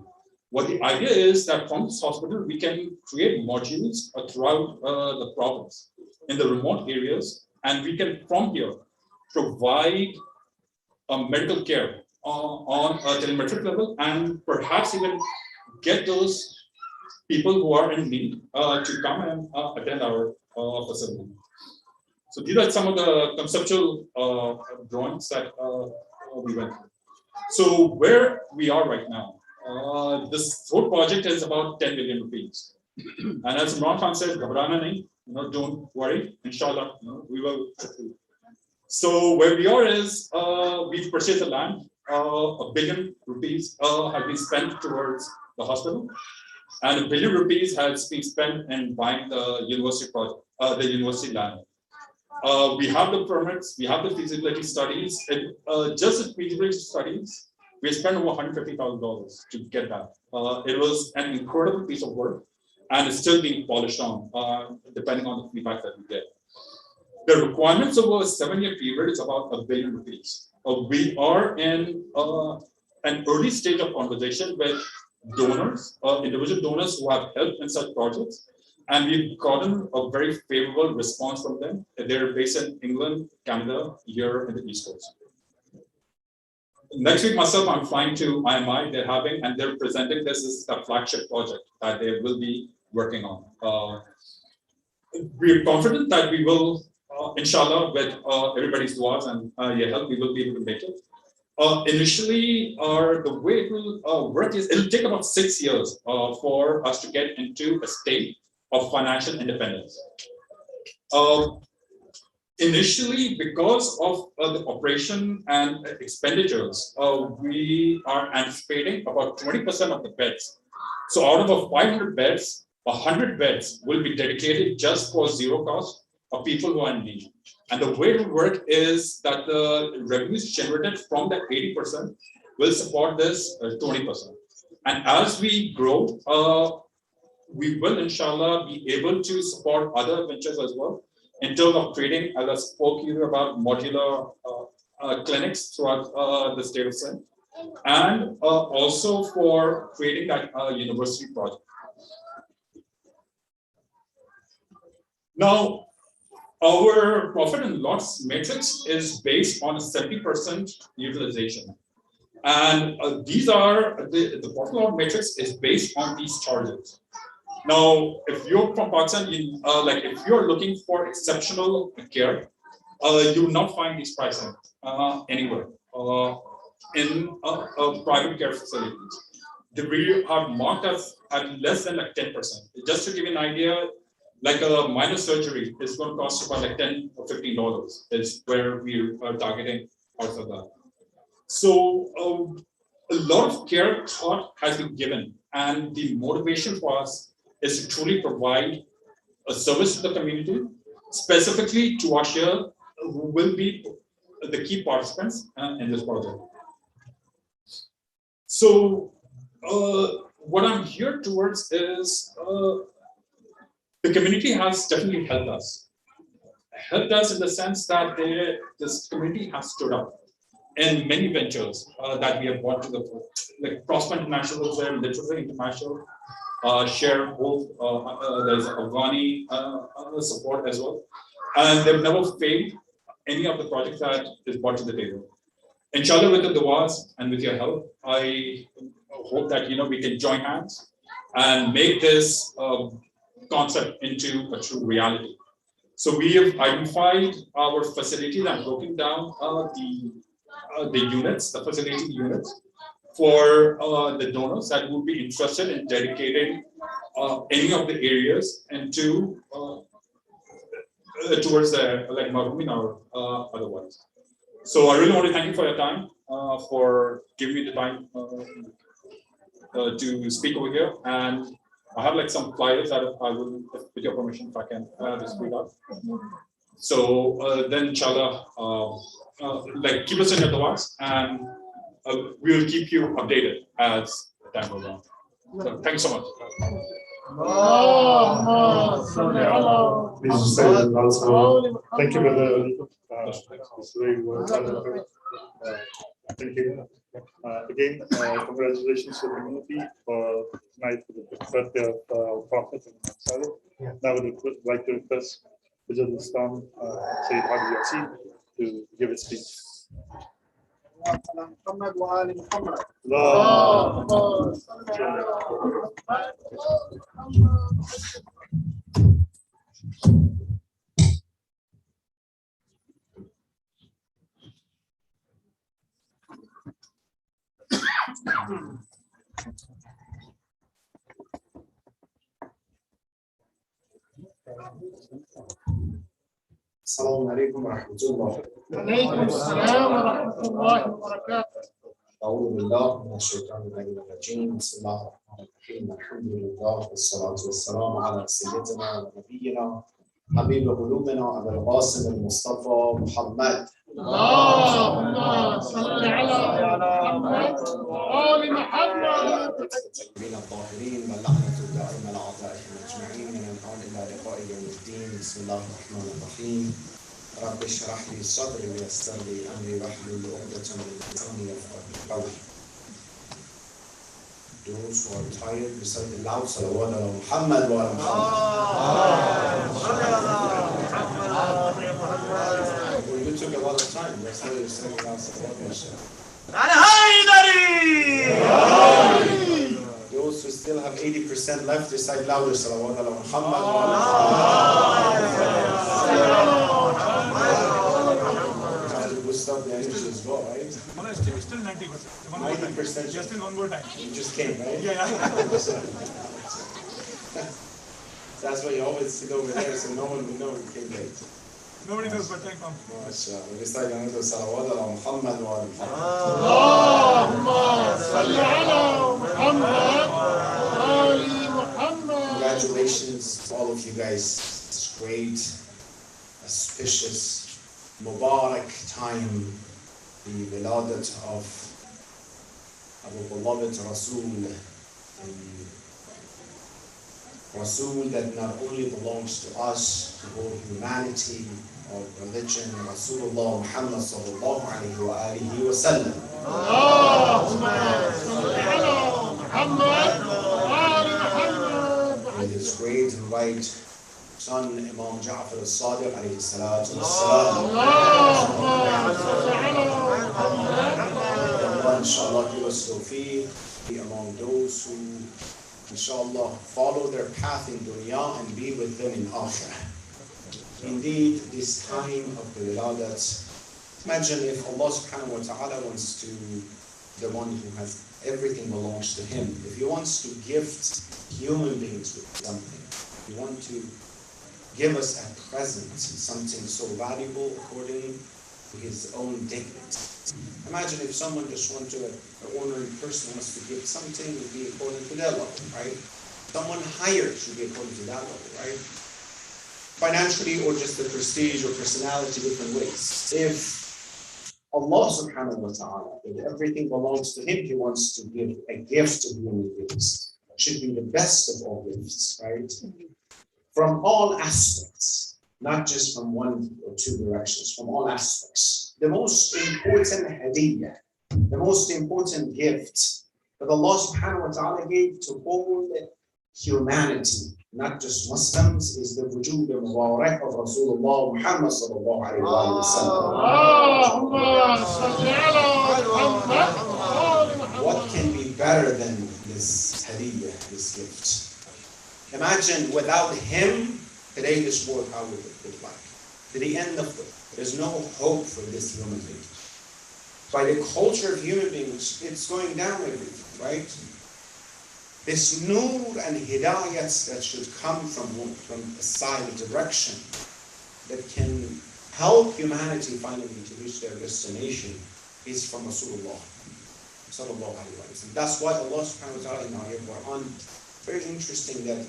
What the idea is that from this hospital, we can create modules throughout the province in the remote areas, and we can from here provide medical care on a telemetric level, and perhaps even get those people who are in need to come and attend our facility. So these are some of the conceptual drawings that we went through. So where we are right now, this whole project is about 10 million rupees. And as Imam Khan said, "Ghabrana nahi," don't worry, inshallah, we will. So where we are is we've purchased the land. 1 billion rupees have been spent towards the hospital, and 1 billion rupees has been spent in buying the university project, the university land. We have the permits, we have the feasibility studies. Just the feasibility studies, we spent over $150,000 to get that. It was an incredible piece of work, and it's still being polished on, depending on the feedback that we get. The requirements over a 7-year period is about 1 billion rupees. We are in an early stage of conversation with donors, individual donors who have helped in such projects. And we've gotten a very favorable response from them. They're based in England, Canada, here in the East Coast. Next week, myself, I'm flying to IMI. They're presenting this as a flagship project that they will be working on. We're confident that we will, inshallah, with everybody's duas and your help, we will be able to make it. Initially, the way it will work is it'll take about 6 years for us to get into a state of financial independence. Initially, because of the operation and expenditures, we are anticipating about 20% of the beds. So out of the 500 beds, 100 beds will be dedicated just for zero cost of people who are in need. And the way it will work is that the revenues generated from that 80% will support this 20%. And as we grow, we will, inshallah, be able to support other ventures as well in terms of creating, as I spoke here about, modular clinics throughout the state of Sindh, and also for creating that university project. Now, our profit and loss matrix is based on a 70% utilization. And these are, the profit and loss matrix is based on these charges. Now, if you're from Pakistan, if you're looking for exceptional care, you will not find these pricing anywhere in private care facilities. We are marked as at less than like 10%. Just to give you an idea, like a minor surgery is going to cost about like $10 or $15 is where we are targeting out of that. So a lot of care thought has been given, and the motivation for us is to truly provide a service to the community, specifically to Ashia, who will be the key participants in this project. So what I'm here towards is the community has definitely helped us. Helped us in the sense that this community has stood up in many ventures that we have brought to the fore. Like Prosper International was there, Literacy International, share both, there's Afghani support as well. And they've never failed any of the projects that is brought to the table. Inshallah, with the duas and with your help, I hope that we can join hands and make this concept into a true reality. So we have identified our facilities and broken down the units, the facilitating units, for the donors that would be interested in dedicating any of the areas into towards the like Marhumin or otherwise. So I really want to thank you for your time, for giving me the time to speak over here, and I have like some flyers that I will, with your permission, if I can display that. So then, inshallah, like keep us in your du'as, and we will keep you updated as time goes on. So thank you so much. Please say the last one. Thank you, brother. It's very well done. Thank you. Again, congratulations to the community for tonight for the birthday of Prophet and Sadiq. Now I would like to request Wizard of Islam, Sayyid Hadi Yassin, to give a speech. السلام عليكم ورحمة الله. وعليكم السلام ورحمة الله وبركاته. أعوذ بالله من الشيطان الرجيم. بسم الله الرحمن الرحيم. الحمد لله والصلاة والسلام على سيدنا ونبينا حبيب قلوبنا أبي القاسم المصطفى محمد. اللهم صل على محمد وآل محمد. الطيبين الطاهرين واللعنة الدائمة على أعدائهم أجمعين من الآن إلى لقاء يوم الدين. بسم الله الرحمن الرحيم. رب اشرح لي صدري ويسر لي أمري واحلل عقدة من لساني يفقهوا قولي. Those who are tired, recite the loud salawat ala Muhammad wa ala Muhammad. We took a lot of time. That's why you're saying loud salawat. Those who still have 80% left, recite louder salawat ala Muhammad wa ala Muhammad. We'll stop the energy as well, right? Still 90%. 90%. Just in one more time. You just came, right? Yeah. That's why you always sit over there so no one will know you came late. Nobody knows but thank you. MashaAllah. We start going to salawat ala Muhammad wa ala Muhammad. اللهم صل على محمد وآل محمد. Congratulations to all of you guys. It's great, auspicious, Mubarak time, the wiladat of our beloved Rasool, Rasool that not only belongs to us, to whole humanity or religion, Rasoolullah Muhammad sallallahu alayhi wa alihi wa sallam. With his great and right son, Imam Jafar S.A.W.W alayhi salatu wassalam. Inshallah, give us tawfiq, be among those who inshallah follow their path in dunya and be with them in akhirah. Indeed, this time of the wiladat, imagine if Allah subhanahu wa ta'ala wants to, the one who has everything belongs to him, if he wants to gift human beings with something, he wants to give us a present, something so valuable according to his own dignity. Imagine if someone just wants to, an ordinary person wants to give something, it would be according to their level, right? Someone higher should be according to that level, right? Financially or just the prestige or personality, different ways. If Allah subhanahu wa ta'ala, if everything belongs to him, he wants to give a gift to human beings. It should be the best of all gifts, right? From all aspects, not just from one or two directions, from all aspects. The most important hadiyah, the most important gift that Allah subhanahu wa ta'ala gave to all humanity, not just Muslims, is the wujood al-mubarak of Rasoolullah Muhammad sallallahu alayhi wa sallam. What can be better than this hadiyah, this gift? Imagine without him, today this world, how would it look like? To the end of it, there's no hope for this human being. by the culture of human beings, it's going down everything, right? This nur and hidayat that should come from a side, a direction that can help humanity finally to reach their destination is from Rasoolullah. Sallallahu Alaihi Wasallam. That's why Allah subhanahu wa ta'ala in our Quran, very interesting that,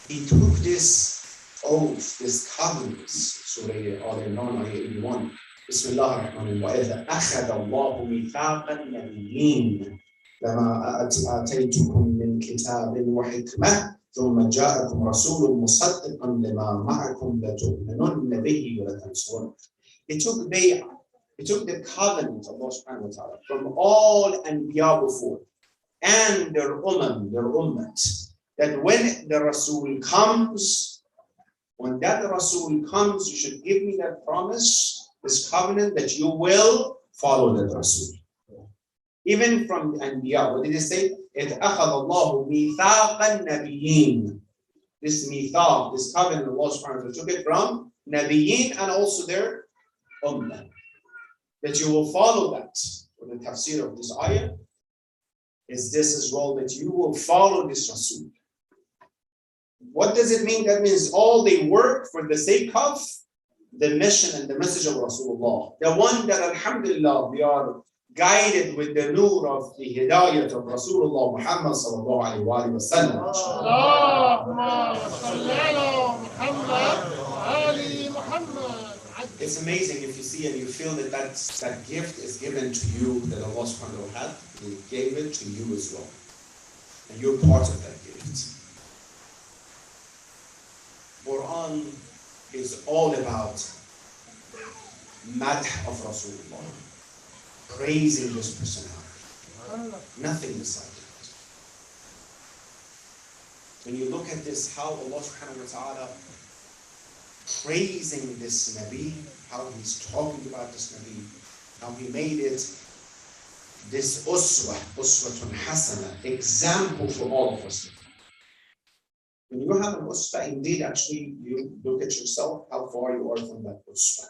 He took this oath, this covenant, Surah Al-Imran, ayah 81. Bismillah ar-Rahman wa idha akhadha Allahu mithaqan nabiyyin lama ataytukum min kitabin wa hikmah thumma ja'akum rasulun musaddiqan lima ma'akum latu'minunna bihi wa latansurun. He took bay'ah. He took the covenant of Allah subhanahu wa ta'ala from all Anbiya before and their ummat, that when the Rasul comes, when that Rasul comes, you should give me that promise, this covenant, that you will follow that Rasul. Even from the Anbiya, what did he say? إِذْ أَخَذَ اللَّهُ مِيثَاقَ النَّبِيِّينَ. This mithaq, this covenant, Allah subhanahu wa ta'ala took it from Nabiyyin and also their ummah. That you will follow that. For the tafsir of this ayah is this as well, that you will follow this Rasul. What does it mean? That means all they work for the sake of the mission and the message of Rasulullah. The one that, alhamdulillah, we are guided with the nur of the hidayat of Rasulullah Muhammad sallallahu alaihi wa sallam. It's amazing if you see and you feel that that gift is given to you, that Allah subhanahu wa ta'ala He gave it to you as well. And you're part of that gift. Quran is all about madh of Rasulullah, praising this personality. Nothing beside it. When you look at this, how Allah subhanahu wa ta'ala praising this Nabi, how he's talking about this Nabi, how he made it this uswatun hasana, example for all of us. When you have an uswa, indeed, actually, you look at yourself, how far you are from that uswa.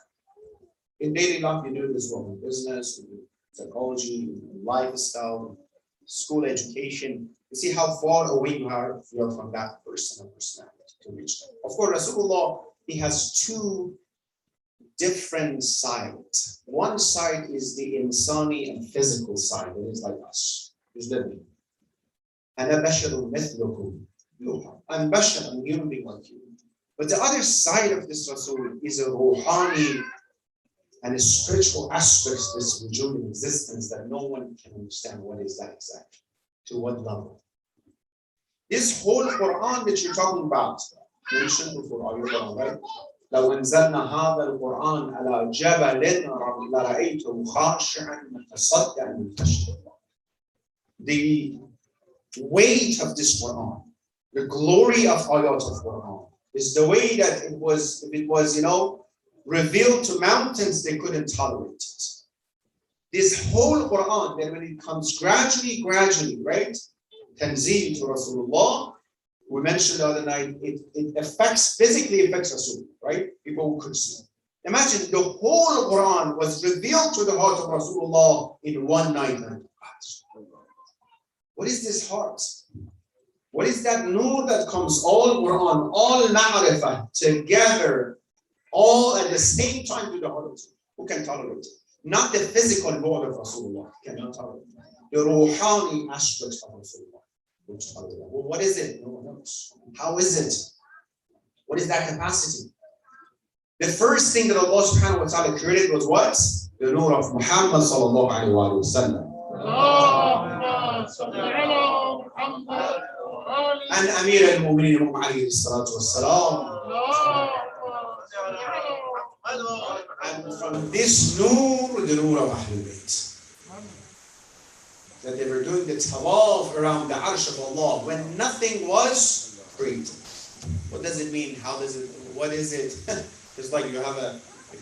In daily life, you do it as well, in business, in psychology, in lifestyle, school education. You see how far away you are from that person or personality to reach them. Of course, Rasulullah, he has two different sides. One side is the insani and physical side. It is like us. He's living. And I'm bashar, I'm human being like you. But the other side of this Rasul is a ruhani and a spiritual aspect of this wujud existence that no one can understand what is that exactly, to what level. This whole Quran that you're talking about, mentioned before, right? لو أنزلنا هذا القرآن على جبل لرأيته خاشعا متصدعا من خشية الله. The weight of this Quran, the glory of ayat of Quran, is the way that it was, if it was, revealed to mountains, they couldn't tolerate it. This whole Quran, then when it comes gradually, right? Tanzeel to Rasulullah, we mentioned the other night, it physically affects Rasul, right? People who could see. Imagine the whole Quran was revealed to the heart of Rasulullah in one night. What is this heart? What is that nur that comes all Quran, all ma'rifah together, all at the same time to the heart of Rasul? Who can tolerate it? Not the physical word of Rasulullah cannot tolerate it. The ruhani aspects of Rasulullah. Well, what is it? No one knows. How is it? What is that capacity? The first thing that Allah subhanahu wa ta'ala created was what? The nur of Muhammad sallallahu alayhi wa sallam. And Amir al-Mu'mineen Imam alayhi salatu wassalam. And from this nur, the nur of Ahlul Bayt. That they were doing the tawaf around the arsh of Allah when nothing was created. What does it mean? How does it, what is it? It's like you have a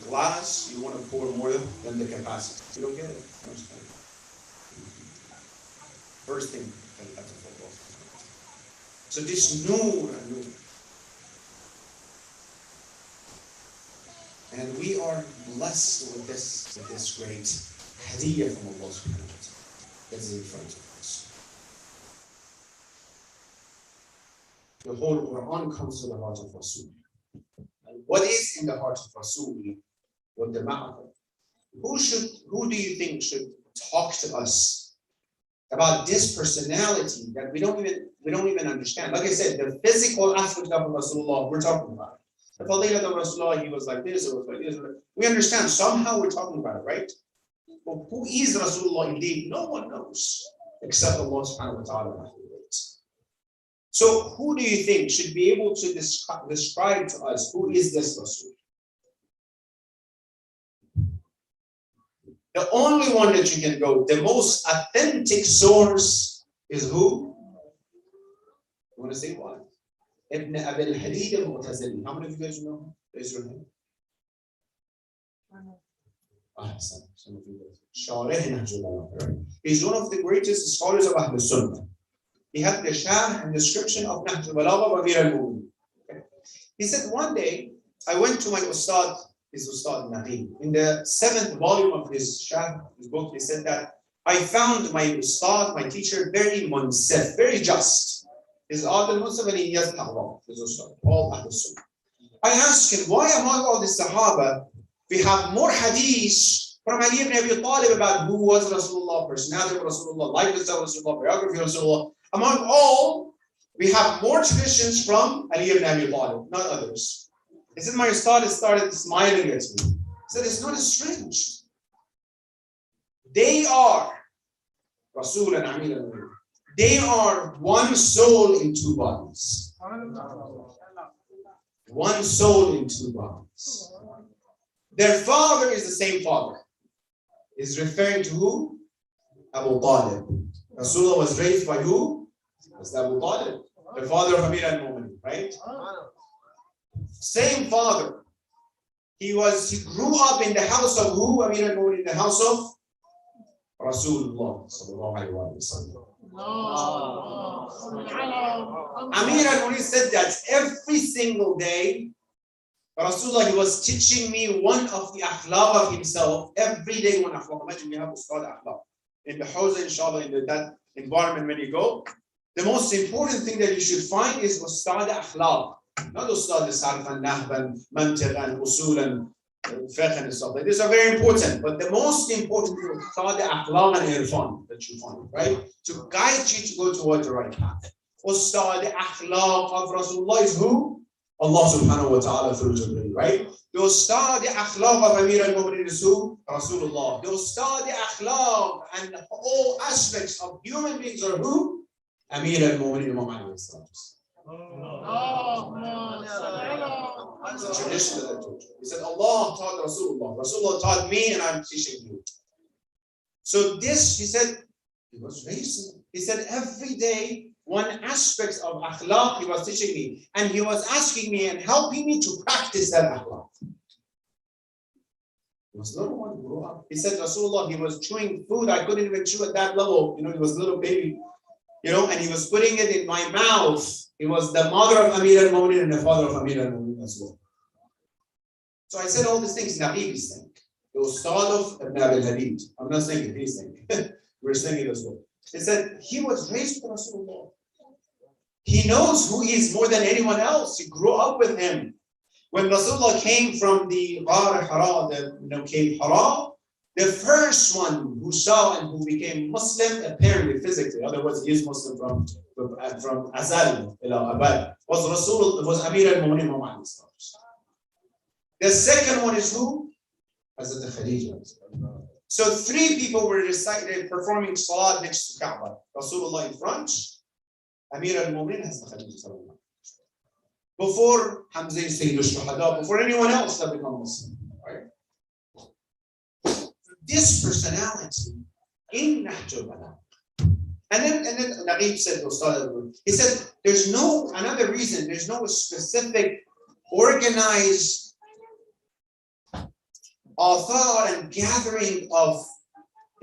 glass, you want to pour more than the capacity. You don't get it. First thing, that's a football. So this nur. And we are blessed with this great hadiyah from Allah subhanahu wa ta'ala that is in front of us. The whole Quran comes to the heart of Rasul. And what is in the heart of Rasul? What the ma'afah? Who do you think should talk to us about this personality that we don't even understand? Like I said, the physical aspect of Rasulullah, we're talking about. The fadilah of Rasulullah, he was like this, or was like this. We understand, somehow we're talking about it, right? But who is Rasulullah indeed? No one knows, except Allah subhanahu wa ta'ala. So who do you think should be able to describe to us who is this Rasul? The only one that you can go, the most authentic source is who? You want to say what? Ibn Abi al-Hadid al-Mu'tazili. How many of you guys know? Raise your hand. Some of you guys. Sharih Nahjullah, right? He's one of the greatest scholars of Ahl Sunnah. He had the sharh and description of Nahjullah of Amir al-Mu'min. He said, one day, I went to my Ustad, his Ustad Nabi. In the 7th volume of his sharh, his book, he said that I found my Ustad, my teacher, very munsif, very just. His Adil Muslim and he has taqwa, his Ustad, all Ahl Sunnah. I asked him, why among all the Sahaba, we have more hadith from Ali ibn Abi Talib about who was Rasulullah, personality of Rasulullah, likeness of Rasulullah, biography of Rasulullah. Among all, we have more traditions from Ali ibn Abi Talib, not others. He said, my Ustad started smiling at me. He said, it's not strange. They are Rasul and Amir al-Mu'min. They are one soul in two bodies. One soul in two bodies. Their father is the same father. Is referring to who? Abu Talib. Rasulullah was raised by who? Was Abu Talib, the father of Amir al-Mu'min, right? Same father. He grew up in the house of who? Amir al-Mu'min, in the house of Rasulullah sallallahu alaihi wasallam. Amir al-Mu'min said that every single day, Rasulullah, he was teaching me one of the akhlaq of himself. Every day one akhlaq. Imagine we have ustad akhlaq. In the house, inshallah, in that environment when you go, the most important thing that you should find is ustad akhlaq. Not ustad sarf and nahb and mantiq and usul and fiqh and stuff. These are very important. But the most important thing is ustad akhlaq and irfan that you find, right? To guide you to go towards the right path. Ustad akhlaq of Rasulullah is who? Allah subhanahu wa ta'ala through Jibreel, right? The Ustad akhlaq of Amir al-Mu'minin is who? Rasulullah. The Ustad akhlaq and all aspects of human beings are who? Amir al-Mu'minin Imam alayhi salam. It's a tradition that I told you. He said, Allah taught Rasulullah. Rasulullah taught me and I'm teaching you. So this, he said, he was raised. He said, every day, one aspect of akhlaq he was teaching me, and he was asking me and helping me to practice that akhlaq. He was little one who grew up. He said, Rasulullah, he was chewing food. I couldn't even chew at that level. He was a little baby, and he was putting it in my mouth. He was the mother of Amir al-Mu'minin and the father of Amir al-Mu'minin as well. So I said all these things Nabi is saying. The Ustad of Ibn Abi al-Hadid. I'm not saying it, he's saying it. We're saying it as well. He said he was raised with Rasulullah. He knows who he is more than anyone else. He grew up with him. When Rasulullah came from the Ghar Hara, the cave Hara, the first one who saw and who became Muslim, apparently physically, otherwise he is Muslim from Azal ila Abad, was Rasul, was Amir al-Mu'minin Muhammad. The second one is who? Hazrat Khadija. So 3 people were performing salat next to Kaaba. Rasulullah in front, Amir al-Mu'minin has the Khadija. Before Hamza Sayyid al-Shuhada, before anyone else that become Muslim. Right? This personality in Nahjul Balagh. And then Naqib said, he said, there's no another reason, there's no specific organized author and gathering of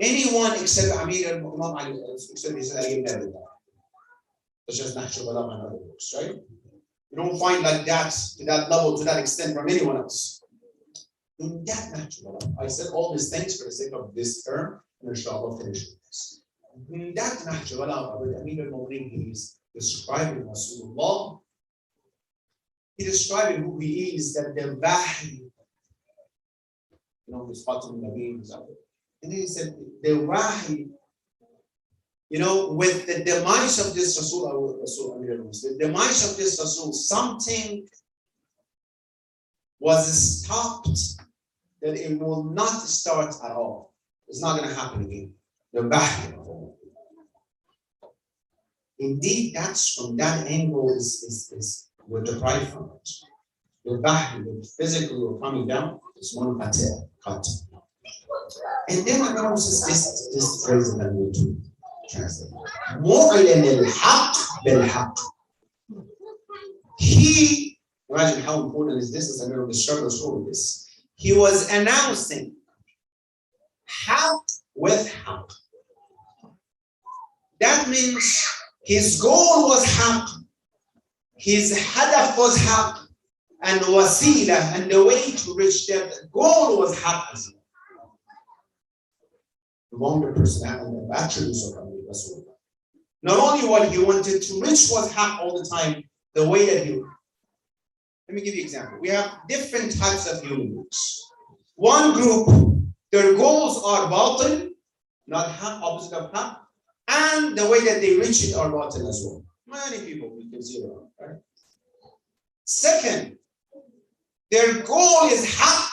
anyone except Amir al-Imam Ali, except he said Ali ibn Abi Talib, such as Nahjul Balagh and other books, right? You don't find like that, to that level, to that extent from anyone else. In that natural, I said all these things for the sake of this term, and inshallah finish with this. In that natural, with Amir al-Mu'minin, he is describing Rasulullah. He describing who he is, that the Wahy, his Fatim Nabi, and he said, the Wahy, with the demise of this Rasul, the demise of this Rasul, something was stopped that it will not start at all. It's not going to happen again. The Wahy. Indeed, that's from that angle is we're deprived from it. The Wahy, the physical coming down, is munqati', cut. And then I'm going to say this phrase that I'm going to translate. مُعْلِنِ الْحَقِّ بِالْحَقِّ. He, imagine how important is this, as I'm going to struggle through this. He was announcing haqq with haqq. That means his goal was haqq, his hadaf was haqq, and wasila, and the way to reach that goal was haqq. Among the personality and attributes of Rasulullah. Not only what he wanted to reach was haqq all the time, the way that he. Let me give you an example. We have different types of human beings. One group, their goals are batil, not haqq, opposite of haqq, and the way that they reach it are batil as well. Many people we can see around, right? Second, their goal is haqq.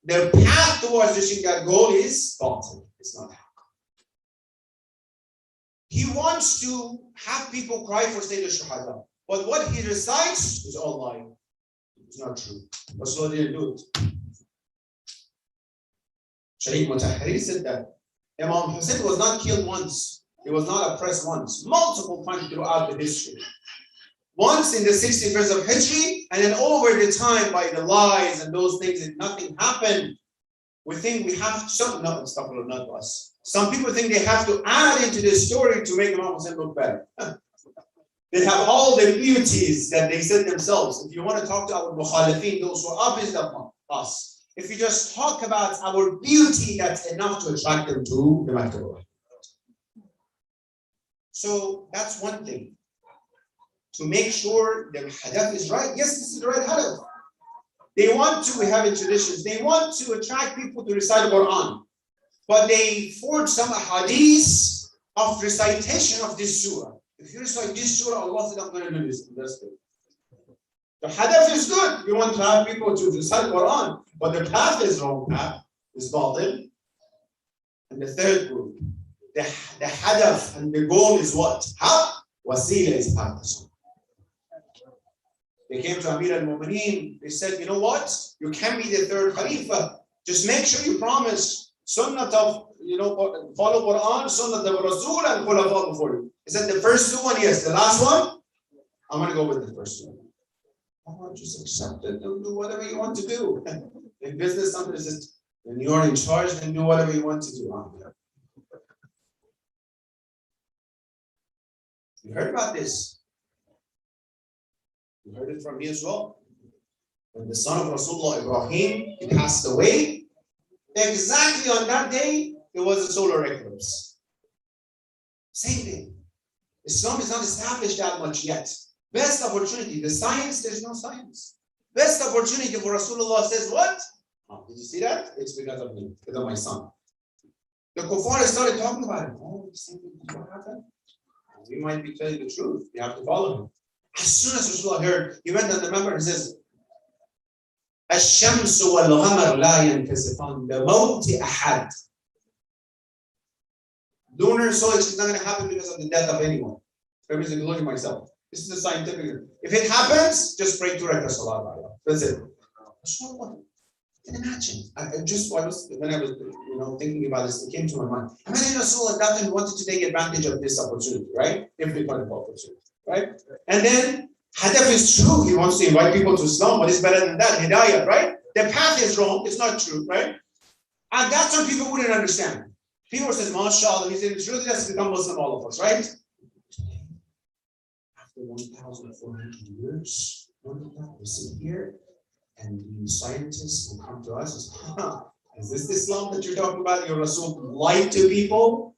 Their path towards reaching that goal is batil. It's not haqq. He wants to have people cry for Sayyid al-Shuhada, but what he recites is all lying. It's not true. Rasulullah didn't do it. Shaykh Mutahhari said that Imam Hussein was not killed once. He was not oppressed once. Multiple times throughout the history. Once in the 60 years of Hijri, and then over the time by the lies and those things, and nothing happened. We think we have some, no, not us. Some people think they have to add into the story to make Imam Hussein look better. They have all the beauties that they said themselves. If you want to talk to our mukhalifin, those who are opposite of us, if you just talk about our beauty, that's enough to attract them to the Maktabah. So that's one thing. To make sure the hadith is right. Yes, this is the right hadith. They want to, we have in traditions, they want to attract people to recite the Quran. But they forge some hadiths of recitation of this surah. If you recite this surah, Allah said, I'm going to do this. That's good. The hadith is good. You want to have people to recite the Quran. But the path is wrong path. Is batil. And the third group, the hadith and the goal is what? Haqq. Wasila is path. They came to Amir al-Mu'minin. They said, you know what? You can be the third Khalifa. Just make sure you promise sunnah of, follow Quran, sunnah of Rasul, and khulafa before you. He said, the first two one, yes. The last one, I'm going to go with the first one. Oh, just accept it. Don't do whatever you want to do. In business, sometimes it's when you're in charge, then do whatever you want to do. You heard about this. You heard it from me as well. When the son of Rasulullah Ibrahim, he passed away, exactly on that day, there was a solar eclipse. Same day. Islam is not established that much yet. Best opportunity. The science, there's no science. Best opportunity for Rasulullah says what? Oh, did you see that? It's because of me, because of my son. The kuffar started talking about it. Oh, the same thing. What happened? We might be telling the truth. We have to follow him. As soon as Rasulullah heard, he went on the member and says, الشمس والقمر لا ينكسفان لموت أحد. Lunar eclipse is not going to happen because of the death of anyone. I'm just including myself. This is a scientific. If it happens, just pray 2 rakats salat. That's it. Imagine. When I was thinking about this, it came to my mind. Imagine Rasulullah that time wanted to take advantage of this opportunity, right? If they got involved, right? And then hadith is true. He wants to invite people to Islam. What is better than that? Hidayah, right? The path is wrong. It's not true, right? And that's what people wouldn't understand. People says, MashaAllah, he said, it's really let's become Muslim, all of us, right? After 1,400 years, we sit here And the scientists will come to us and say, is this Islam that you're talking about? Your Rasul lied to people?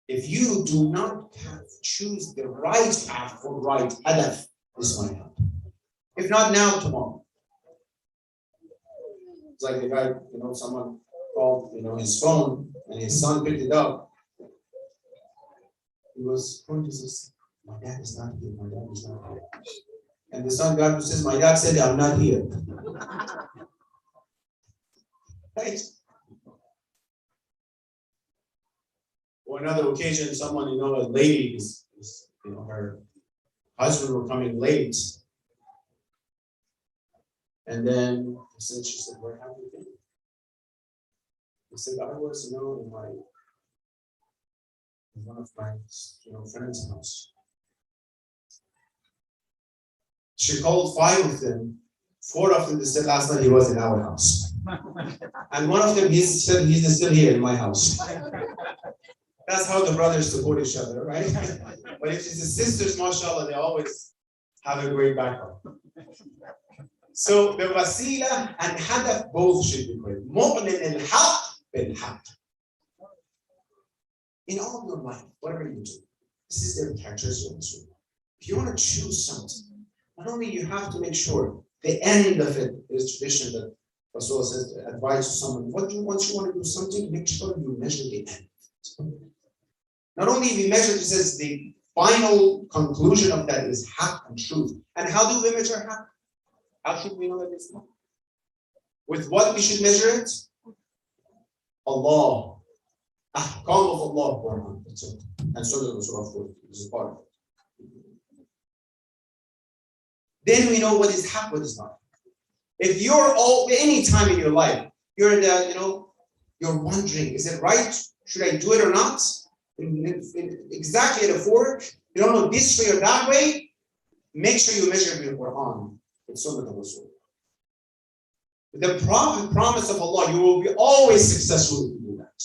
If you do not choose the right path for right hadaf, this might happen. If not now, tomorrow. It's like the guy, someone called, his phone, and his son picked it up. He was going to say, my dad is not here, my dad is not here. And the son got to says, my dad said, I'm not here. Right? Or another occasion, someone, a lady, her husband were coming late. And then she said, where have you been? He said, I was, in one of my, friend's house. She called 5 of them. 4 of them, they said last night he was in our house. And one of them, he said he's still here in my house. That's how the brothers support each other, right? But if it's the sisters, mashallah, they always have a great background. So the wasila and hadaf both should be great. Mu'lin al-haq bil-haq. In all of your life, whatever you do, this is their characteristics. If you want to choose something, not only you have to make sure the end of it is tradition that Rasul says to advise someone, once you want to do something, make sure you measure the end. Not only we measure, he says the final conclusion of that is haq and truth. And how do we measure haq? How should we know that it's not? With what we should measure it? Allah. Ahkam of Allah, Quran. That's it. And so does the Surah 40. This is part of it. Then we know what is haq, what is not. If you're any time in your life, you're you're wondering, is it right? Should I do it or not? Exactly at a fork, you don't know this way or that way. Make sure you measure your Quran. It's Sunnah of Rasul. The promise of Allah, you will be always successful if you do that.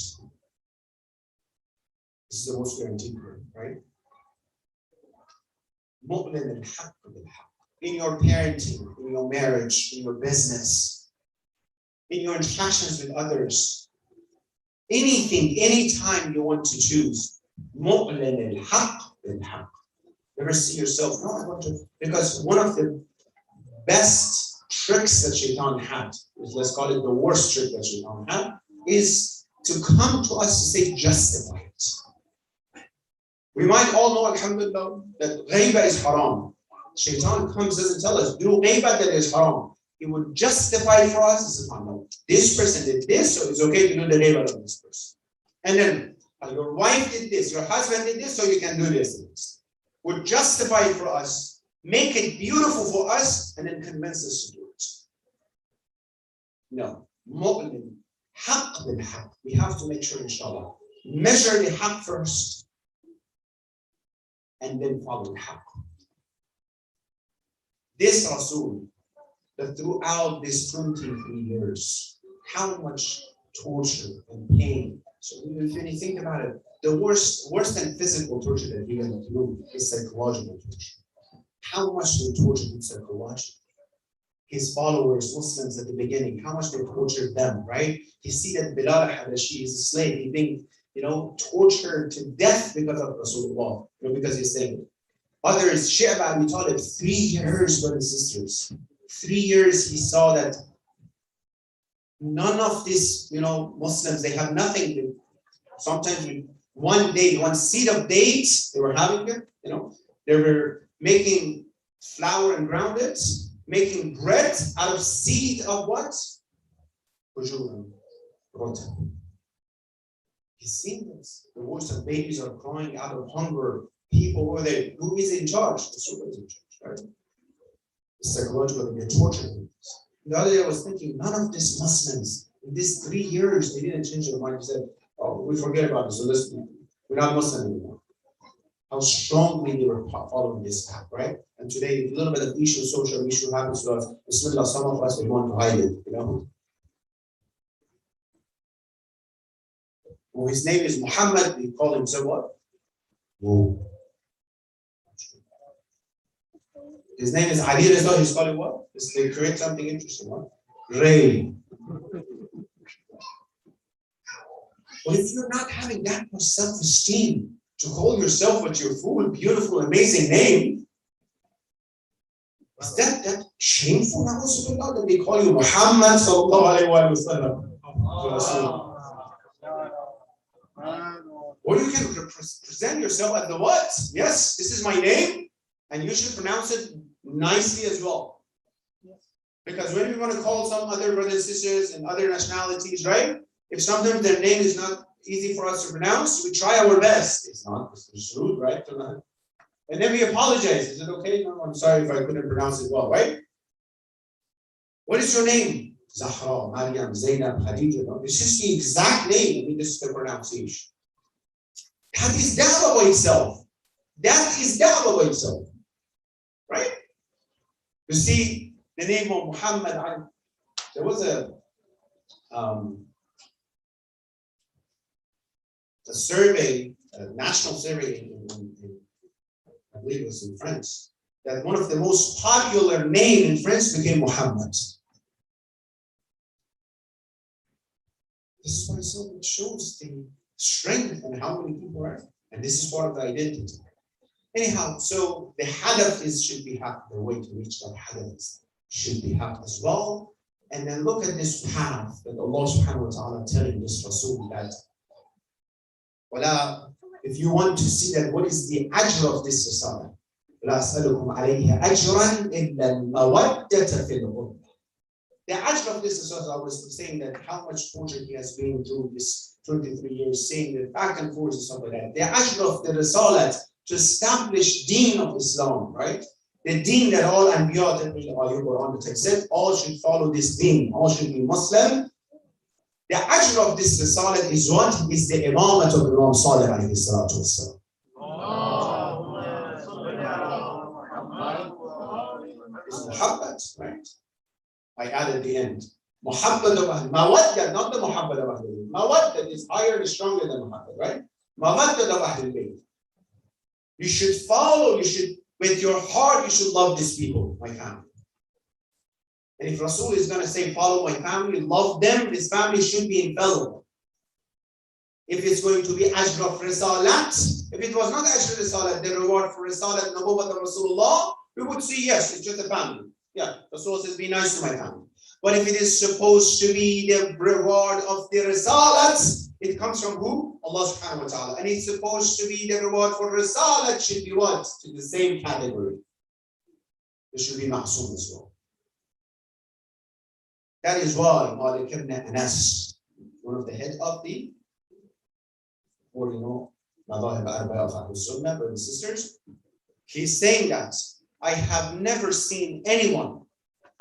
This is the most guaranteed word, right? Mu'min al-haq bil-haq. In your parenting, in your marriage, in your business, in your interactions with others, anything, anytime you want to choose, mu'min al-haq bil-haq. Never see yourself, no, I want to, because one of the best tricks that Shaitan had, let's call it the worst trick that Shaitan had, is to come to us to say, justify it. We might all know, alhamdulillah, that ghaiba is haram. Shaitan comes, doesn't tell us, do ghaiba that is haram. He would justify it for us. He says, no, this person did this, so it's okay to do the ghaiba of this person. And then, your wife did this, your husband did this, so you can do this. Would justify it for us, make it beautiful for us, and then convince us to do it. No. Mu'min, haq bil haq. We have to make sure, inshallah, measure the haq first, and then follow the haq. This Rasul, that throughout these 23 years, how much torture and pain. So if you think about it, the worse than physical torture that he went through is psychological torture. How much they tortured him psychologically. His followers, Muslims at the beginning, how much they tortured them, right? You see that Bilal al-Habashi is a slave, he being, tortured to death because of Rasulullah, because he's saying it. Others, Shi'ab Abi Talib, 3 years, brothers and sisters. 3 years he saw that none of these, Muslims, they have nothing. Sometimes one day, one seed of dates, they were having it, they were making flour and ground it, making bread out of seed of what? He's seen this. The voice of babies are crying out of hunger. People over there, who is in charge? The Surah is in charge, right? The psychological, they're torturing. The other day I was thinking, none of these Muslims, in these 3 years, they didn't change their mind. They said, oh, we forget about this, so we're not Muslim anymore. How strongly they were following this path, right? And today, a little bit of social issue happens to us. Bismillah, some of us, we want to hide it, Well, his name is Muhammad, we call him so what? Whoa. His name is Ali Rizal. He's called what? They create something interesting. What? Ray. But if you're not having that much self-esteem to call yourself with your full, beautiful, amazing name, is that shameful? That they call you Muhammad sallallahu alaihi wasallam. Or you can present yourself as the what? Yes, this is my name, and you should pronounce it nicely as well. Because when we want to call some other brothers and sisters and other nationalities, right? If sometimes their name is not easy for us to pronounce, we try our best. It's rude, right? And then we apologize. Is it okay? No, I'm sorry if I couldn't pronounce it well, right? What is your name? Zahra, Maryam, Zainab, Khadija. No? This is the exact name. I mean, this is the pronunciation. That is da'wah by itself. That is da'wah by itself. Right? You see, the name of Muhammad, there was a survey, a national survey in I believe it was in France, that one of the most popular names in France became Muhammad. This is why it shows the strength and how many people are, and this is part of the identity. Anyhow, so the hadaf should be happy. The way to reach that hadaf should be happy as well. And then look at this path that Allah subhanahu wa ta'ala telling this Rasul that if you want to see that what is the ajr of this Risala, لا أسألكم عليها أجرا إلا المودة في الغربة. The ajr of this Risala, I was saying that how much torture he has been through this 23 years, saying that back and forth and stuff like that. The ajr of the Risala to establish deen of Islam, right? The deen that all Anbiya that we are Quran that said, all should follow this deen, all should be Muslim. The ajr of this Risalah is what? Is the imamat of Imam Sadiq alayhi salatu wasalam. It's Muhammad, right? I added the end. Muhammad of Ahl. Mawadda, not the Muhammad of Ahl. Mawadda is higher and stronger than Muhammad, right? Mawadda of Ahl Bayt. You should follow, with your heart, you should love these people, my family. And if Rasul is going to say, follow my family, love them, this family should be infallible. If it's going to be ajr of risalat, if it was not ajr of risalat, the reward for risalat, Nabuwwat of Rasulullah, we would say, yes, it's just a family. Yeah, Rasul says, be nice to my family. But if it is supposed to be the reward of the risalat, it comes from who? Allah subhanahu wa ta'ala. And it's supposed to be the reward for risalat should be what? To the same category. It should be ma'soom as well. That is why Malik ibn Anas, one of the head of the, or Madhahib Arba'a of Ahlul Sunnah, brothers and sisters, he's saying that I have never seen anyone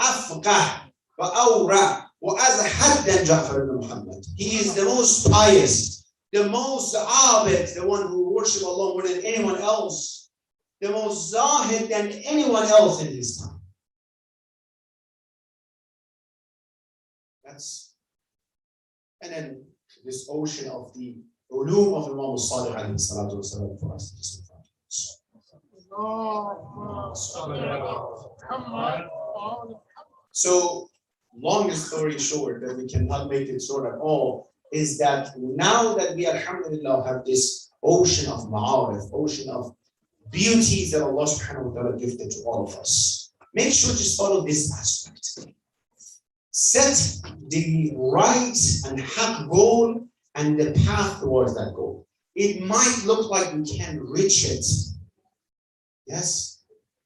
afqah wa awra wa azhad than Jafar ibn Muhammad. He is the most pious, the most abid, the one who worships Allah more than anyone else, the most zahid than anyone else in his time. And then this ocean of the ulum of Imam Sadiq alayhi salatu wasalam for us. So, long story short, that we cannot make it short at all, is that now that we, alhamdulillah, have this ocean of ma'arif, ocean of beauties that Allah subhanahu wa ta'ala gifted to all of us, make sure to follow this aspect. Set the right and haq goal and the path towards that goal. It might look like we can reach it. Yes.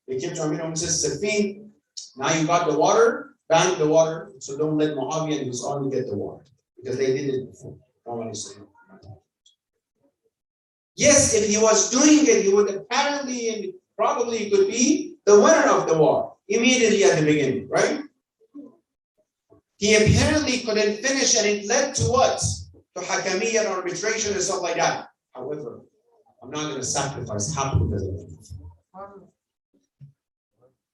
They came to Amir and says, Safin, now you got the water, bank the water, so don't let Muawiyah and his army get the water. Because they did it before. Yes, if he was doing it, he would apparently and probably could be the winner of the war immediately at the beginning, right? He apparently couldn't finish, and it led to what? To Hakamiyyah and arbitration and stuff like that. However, I'm not going to sacrifice half because of it.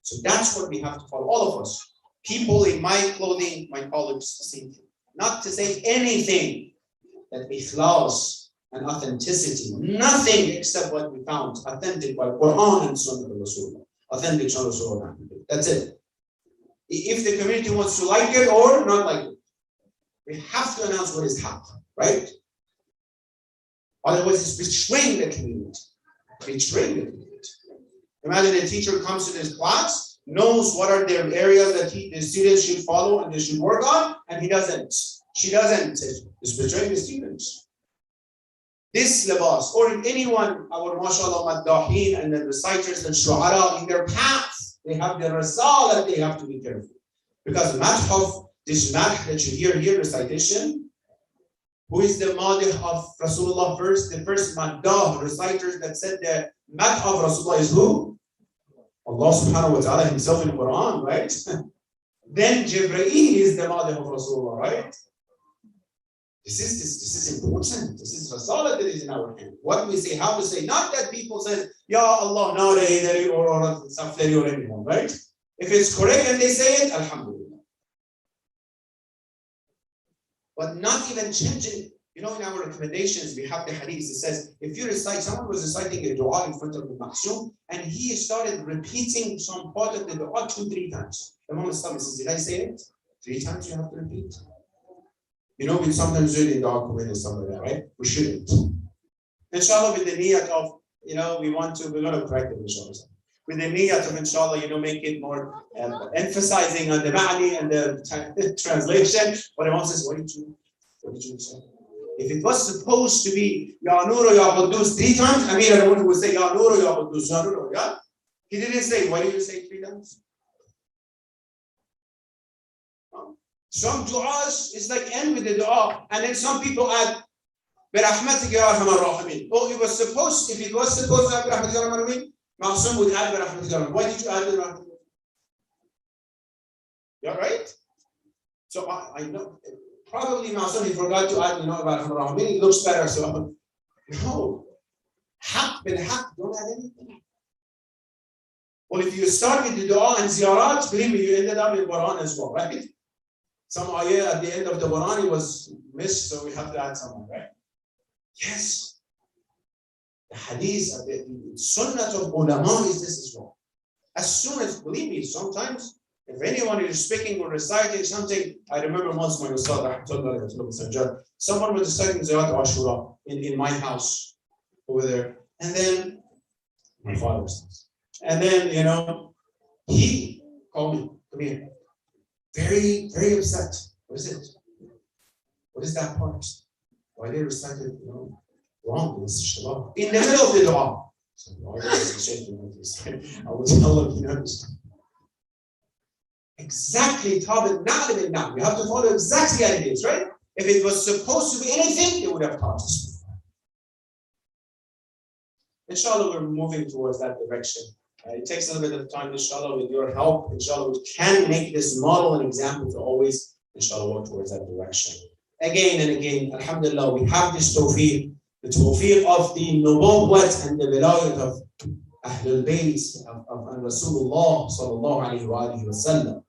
So that's what we have to follow, all of us. People in my clothing, my colleagues, the same thing. Not to say anything that ikhlas and authenticity, nothing except what we found authentic by Quran and Sunnah of Rasulullah. authentic Sunnah Rasulullah. That's it. If the community wants to like it or not like it, we have to announce what is haq, right? Otherwise, it's betraying the community. Betraying the community. Imagine a teacher comes to this class, knows what are the areas that the students should follow and they should work on, and he doesn't. She doesn't. It's betraying the students. This labas, or anyone, our mashallah maddahin and the reciters and shu'ara in their paths, they have the rasal that they have to be careful. Because madh, this madh that you hear here, recitation, who is the madh of Rasulullah first? The first maddah reciters that said the madh of Rasulullah is who? Allah subhanahu wa ta'ala himself in the Quran, right? Then Jibreel is the madh of Rasulullah, right? This is important. This is Rasulullah that is in our hand. What we say, how to say, not that people say, Ya Allah, Naurayhi, or Safleri, or anyone, right? If it's correct and they say it, Alhamdulillah. But not even changing. You know, in our recommendations, we have the hadith. It says, if you recite, someone was reciting a dua in front of the Maqsoom, and he started repeating some part of the dua 2-3 times. The Imam says, did I say it? 3 times you have to repeat. You know, we sometimes do it in the document and stuff like that, right? We shouldn't. Inshallah, with the niyat of, you know, we're going to correct it, inshallah. With the niyat of, inshallah, you know, make it more emphasizing on the ma'ani and the translation. But Imam says, what did you say? If it was supposed to be Ya Nur Ya Quddus 3 times, Amir al-Mu'minin would say Ya Nur Ya Quddus, Ya Nur, yeah? He didn't say, why did you say 3 times? Some du'as is like end with the dua, and then some people add Birahmatik Ya Arhamar Rahimin. Oh, it was supposed, if it was supposed to add Birahmatik Ya Arhamar Rahimin, Ma'asum would add Birahmatik Ya Arhamar. Why did you add Birahmatik? Yeah, right? So I know. Probably Ma'asum, he forgot to add, you know, about Rahman. It looks better, so no. Haq bil haq, don't add anything. Well, if you start with the dua and ziyarat, believe me, you ended up in Quran as well, right? Some ayah at the end of the Quran, it was missed, so we have to add someone, right? Yes. The hadith, the sunnah of ulama is this as well. As soon as, believe me, sometimes, if anyone is speaking or reciting something, I remember once my Ustad, someone was reciting Ziyat Ashura in my house over there. And then, my father's house. And then, you know, he called me, come here. Very, very upset. What is it? What is that part? Why they recited, you know, wrong? In the middle of the dua. So, I would tell him, you know, exactly, taught it now. You have to follow exactly how it is, right? If it was supposed to be anything, they would have taught us. Inshallah, we're moving towards that direction. It takes a little bit of time, inshallah, with your help. Inshallah, we can make this model and example to always, inshallah, work towards that direction. Again and again, alhamdulillah, we have this tawfiq, the tawfiq of the nubuwwat and the wilayat of Ahlul Bayt of Rasoolullah sallallahu alayhi wa alihi wa sallam.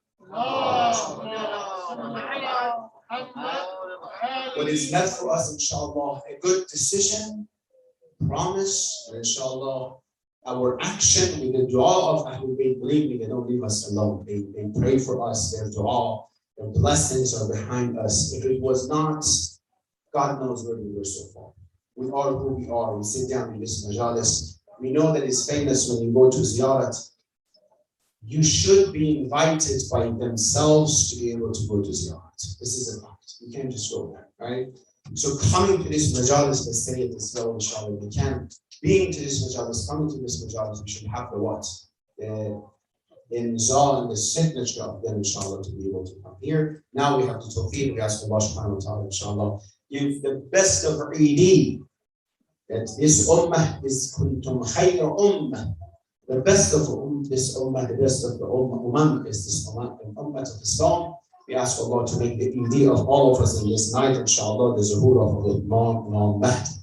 What is left for us, inshallah, a good decision, promise, and inshallah, our action with the dua of Ahlul Bayt. Believe me, they don't leave us alone. They pray for us, their dua, their blessings are behind us. If it was not, God knows where we were so far. We are who we are. We sit down in this majalis. We know that it's famous when you go to ziyarat. You should be invited by themselves to be able to go to ziyarat. This is a fact. You can't just go there, right? So coming to this majalis, let's say it as well, inshallah, we can. Being to this majalis, coming to this majalis, we should have the what? The imza and the signature of them, inshallah, to be able to come here. Now we have to tawfiq. We ask Allah subhanahu wa ta'ala, inshallah, give the best of Eid. That this ummah is kuntum khayra ummah. The best of this ummah, the best of the ummah is this ummah of Islam. We ask Allah to make the Eid of all of us in this night, inshallah, the zuhur of Imam Mahdi.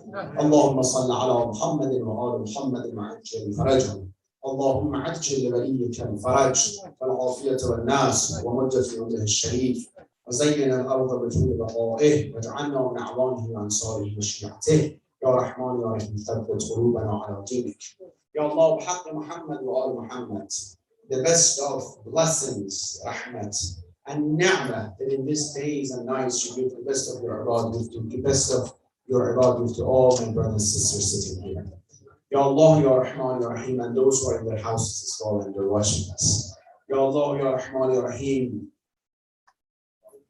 اللهم صل على محمد وآل محمد وعجل فرجهم. اللهم عجل لوليك الفرج والعافية والناس ومجد في وجهه الشريف وزين الأرض بطول بقائه واجعلنا من أعوانه وأنصاره وشيعته. Ya يا رحمن يا رحيم ثبت قلوبنا على دينك. Ya Allah, بحق Muhammad wa al Muhammad, the best of blessings, rahmat, and ni'mah, that in these days and nights you give the best of your ibad, the best of your ibad to all my brothers and sisters sitting here. Ya Allah, Ya Rahman, Ya Rahim, and those who are in their houses as well and they're watching us. Ya Allah, Ya Rahman, Ya Rahim,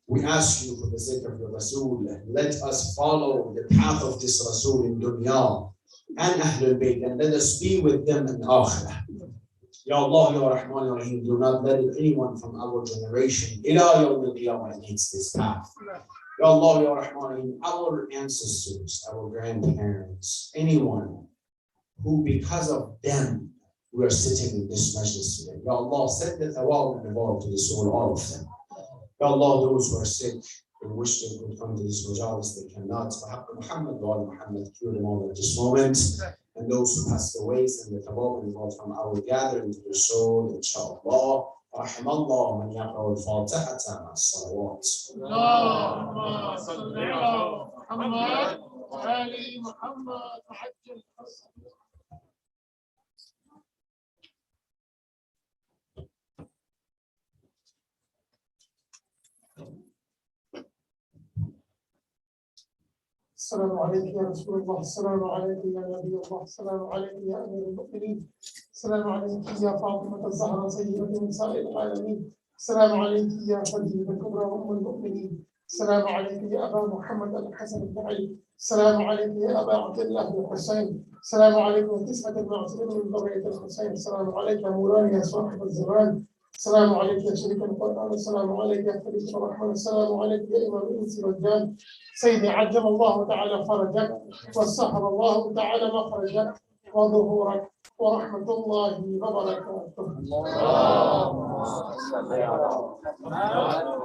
we ask you for the sake of your Rasool, let us follow the path of this Rasool in dunya and Ahlul Bayt, and let us be with them in Akhirah. Ya Allah, Ya Rahman, Ya Rahim, do not let anyone from our generation ila yawm al-qiyamah against this path. Ya Allah, Ya Rahman, Ya Rahim, our ancestors, our grandparents, anyone who because of them we are sitting in this majlis today. Ya Allah, send the thawab and reward to the soul, all of them. Ya Allah, those who are sick and wish they could come to this majalis, they cannot. Muhammad wa Muhammad, cure them all at this moment. And those who passed away, send the thawab and reward from our gathering to their soul, inshallah. رحم الله من يقرأ الفاتحة مع الصلوات. اللهم صل على محمد وآل محمد وعجل السلام عليك يا رسول الله، السلام عليك يا نبي الله، السلام عليك يا أمير المؤمنين، السلام عليك يا فاطمة الزهراء سيدة نساء العالمين، السلام عليك يا خديجة الكبرى أم المؤمنين، السلام عليك يا أبا محمد الحسن بن علي، السلام عليك يا أبا عبد الله الحسين، السلام عليكم تسعة المعصومين من ذرية الحسين، السلام عليك مولانا يا صاحب الزمان، السلام عليك يا شريك القرآن، السلام عليك يا خليفة الرحمن، السلام عليك يا إمام الإنس والجان، سيدي عجل الله تعالى فرجك وسهل الله تعالى مخرجك وظهورك ورحمة الله وبركاته. اللهم صل على محمد.